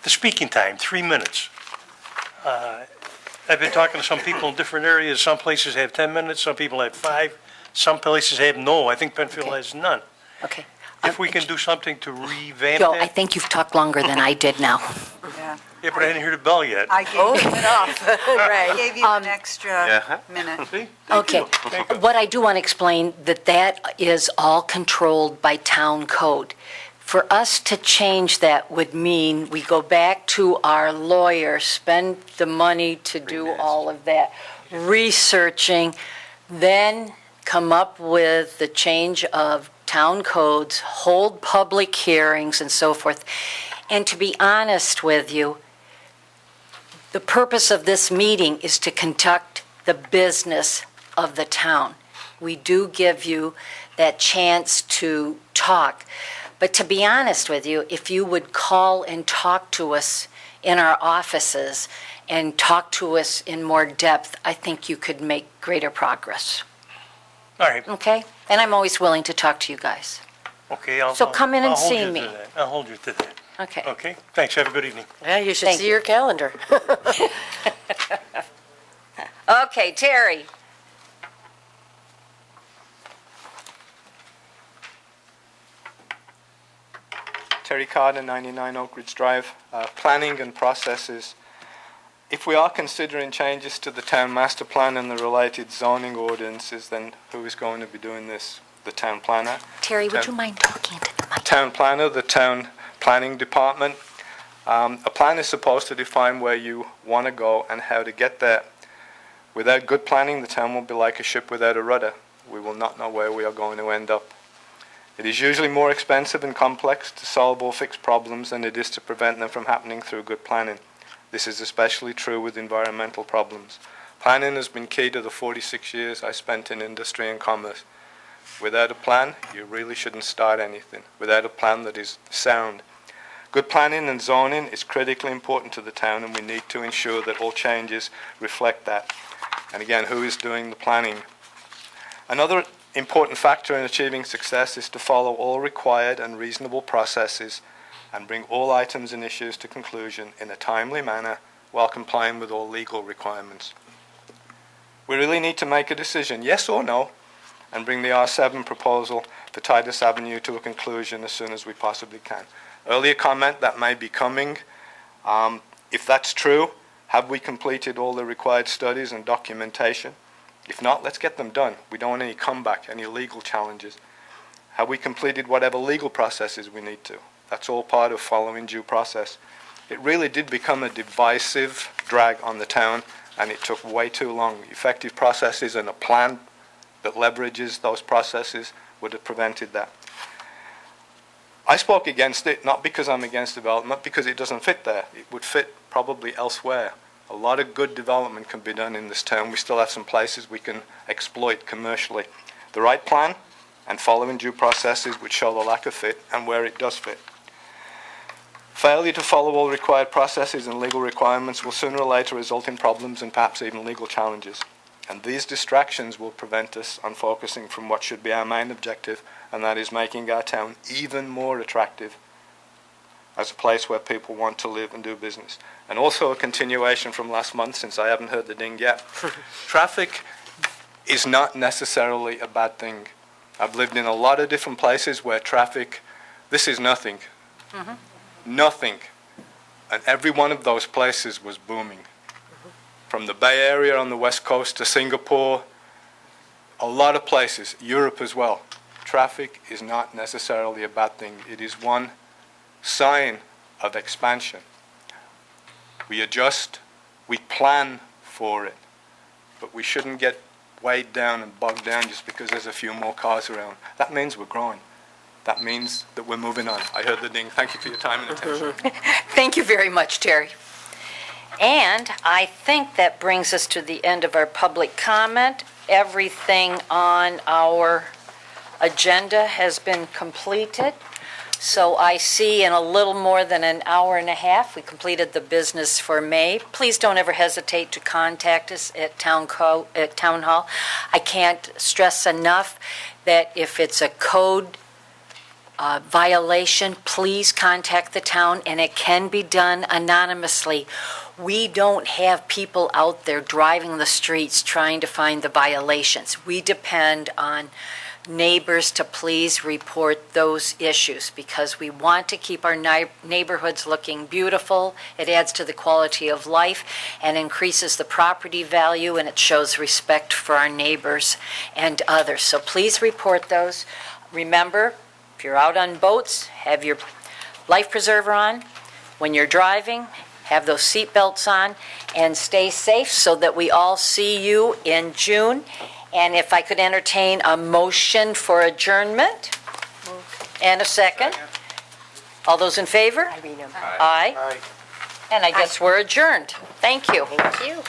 the speaking time, 3 minutes. I've been talking to some people in different areas. Some places have 10 minutes, some people have 5, some places have no. I think Penfield has none. Okay. If we can do something to revamp Joe, that. I think you've talked longer than I did now. Yeah. Yeah, but I didn't hear the bell yet. I gave you, Right. gave you an extra minute. See? Okay. What I do want to explain, that is all controlled by town code. For us to change that would mean we go back to our lawyer, spend the money to do all of that researching, then come up with the change of town codes, hold public hearings and so forth. And to be honest with you, the purpose of this meeting is to conduct the business of the town. We do give you that chance to talk. But to be honest with you, if you would call and talk to us in our offices and talk to us in more depth, I think you could make greater progress. All right. Okay? And I'm always willing to talk to you guys. Okay, So come in and I'll hold see you me. to that. I'll hold you to that. Okay. Okay, thanks, have a good evening. Yeah, you should Thank see you. your calendar. Okay, Terry. Terry Carter, 99 Oak Ridge Drive. Planning and processes. If we are considering changes to the town master plan and the related zoning ordinances, then who is going to be doing this? The town planner? Terry, would you mind talking to the mic? Town planner, the town planning department. A plan is supposed to define where you want to go and how to get there. Without good planning, the town will be like a ship without a rudder. We will not know where we are going to end up. It is usually more expensive and complex to solve or fix problems than it is to prevent them from happening through good planning. This is especially true with environmental problems. Planning has been key to the 46 years I spent in industry and commerce. Without a plan, you really shouldn't start anything. Without a plan that is sound. Good planning and zoning is critically important to the town, and we need to ensure that all changes reflect that. And again, who is doing the planning? Another important factor in achieving success is to follow all required and reasonable processes and bring all items and issues to conclusion in a timely manner while complying with all legal requirements. We really need to make a decision, yes or no, and bring the R7 proposal for Titus Avenue to a conclusion as soon as we possibly can. Earlier comment that may be coming. If that's true, have we completed all the required studies and documentation? If not, let's get them done. We don't want any comeback, any legal challenges. Have we completed whatever legal processes we need to? That's all part of following due process. It really did become a divisive drag on the town, and it took way too long. Effective processes and a plan that leverages those processes would have prevented that. I spoke against it, not because I'm against development, because it doesn't fit there. It would fit probably elsewhere. A lot of good development can be done in this town. We still have some places we can exploit commercially. The right plan and following due processes would show the lack of fit and where it does fit. Failure to follow all required processes and legal requirements will sooner or later result in problems and perhaps even legal challenges. And these distractions will prevent us on focusing from what should be our main objective, and that is making our town even more attractive as a place where people want to live and do business. And also a continuation from last month, since I haven't heard the ding yet. Traffic is not necessarily a bad thing. I've lived in a lot of different places where traffic, this is nothing. Nothing. And every one of those places was booming. From the Bay Area on the West Coast to Singapore, a lot of places, Europe as well. Traffic is not necessarily a bad thing. It is one sign of expansion. We adjust, we plan for it, but we shouldn't get weighed down and bogged down just because there's a few more cars around. That means we're growing. That means that we're moving on. I heard the ding. Thank you for your time and attention. Thank you very much, Terry. And I think that brings us to the end of our public comment. Everything on our agenda has been completed. So I see in a little more than an hour and a half, we completed the business for May. Please don't ever hesitate to contact us at Town Hall. I can't stress enough that if it's a code violation, please contact the town, and it can be done anonymously. We don't have people out there driving the streets trying to find the violations. We depend on neighbors to please report those issues because we want to keep our neighborhoods looking beautiful. It adds to the quality of life and increases the property value, and it shows respect for our neighbors and others. So please report those. Remember, if you're out on boats, have your life preserver on. When you're driving, have those seat belts on, and stay safe so that we all see you in June. And if I could entertain a motion for adjournment? And a second? All those in favor? Aye. And I guess we're adjourned. Thank you. Thank you.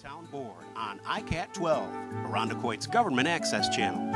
Town Board on ICAT 12, Irondequoit's government access channel.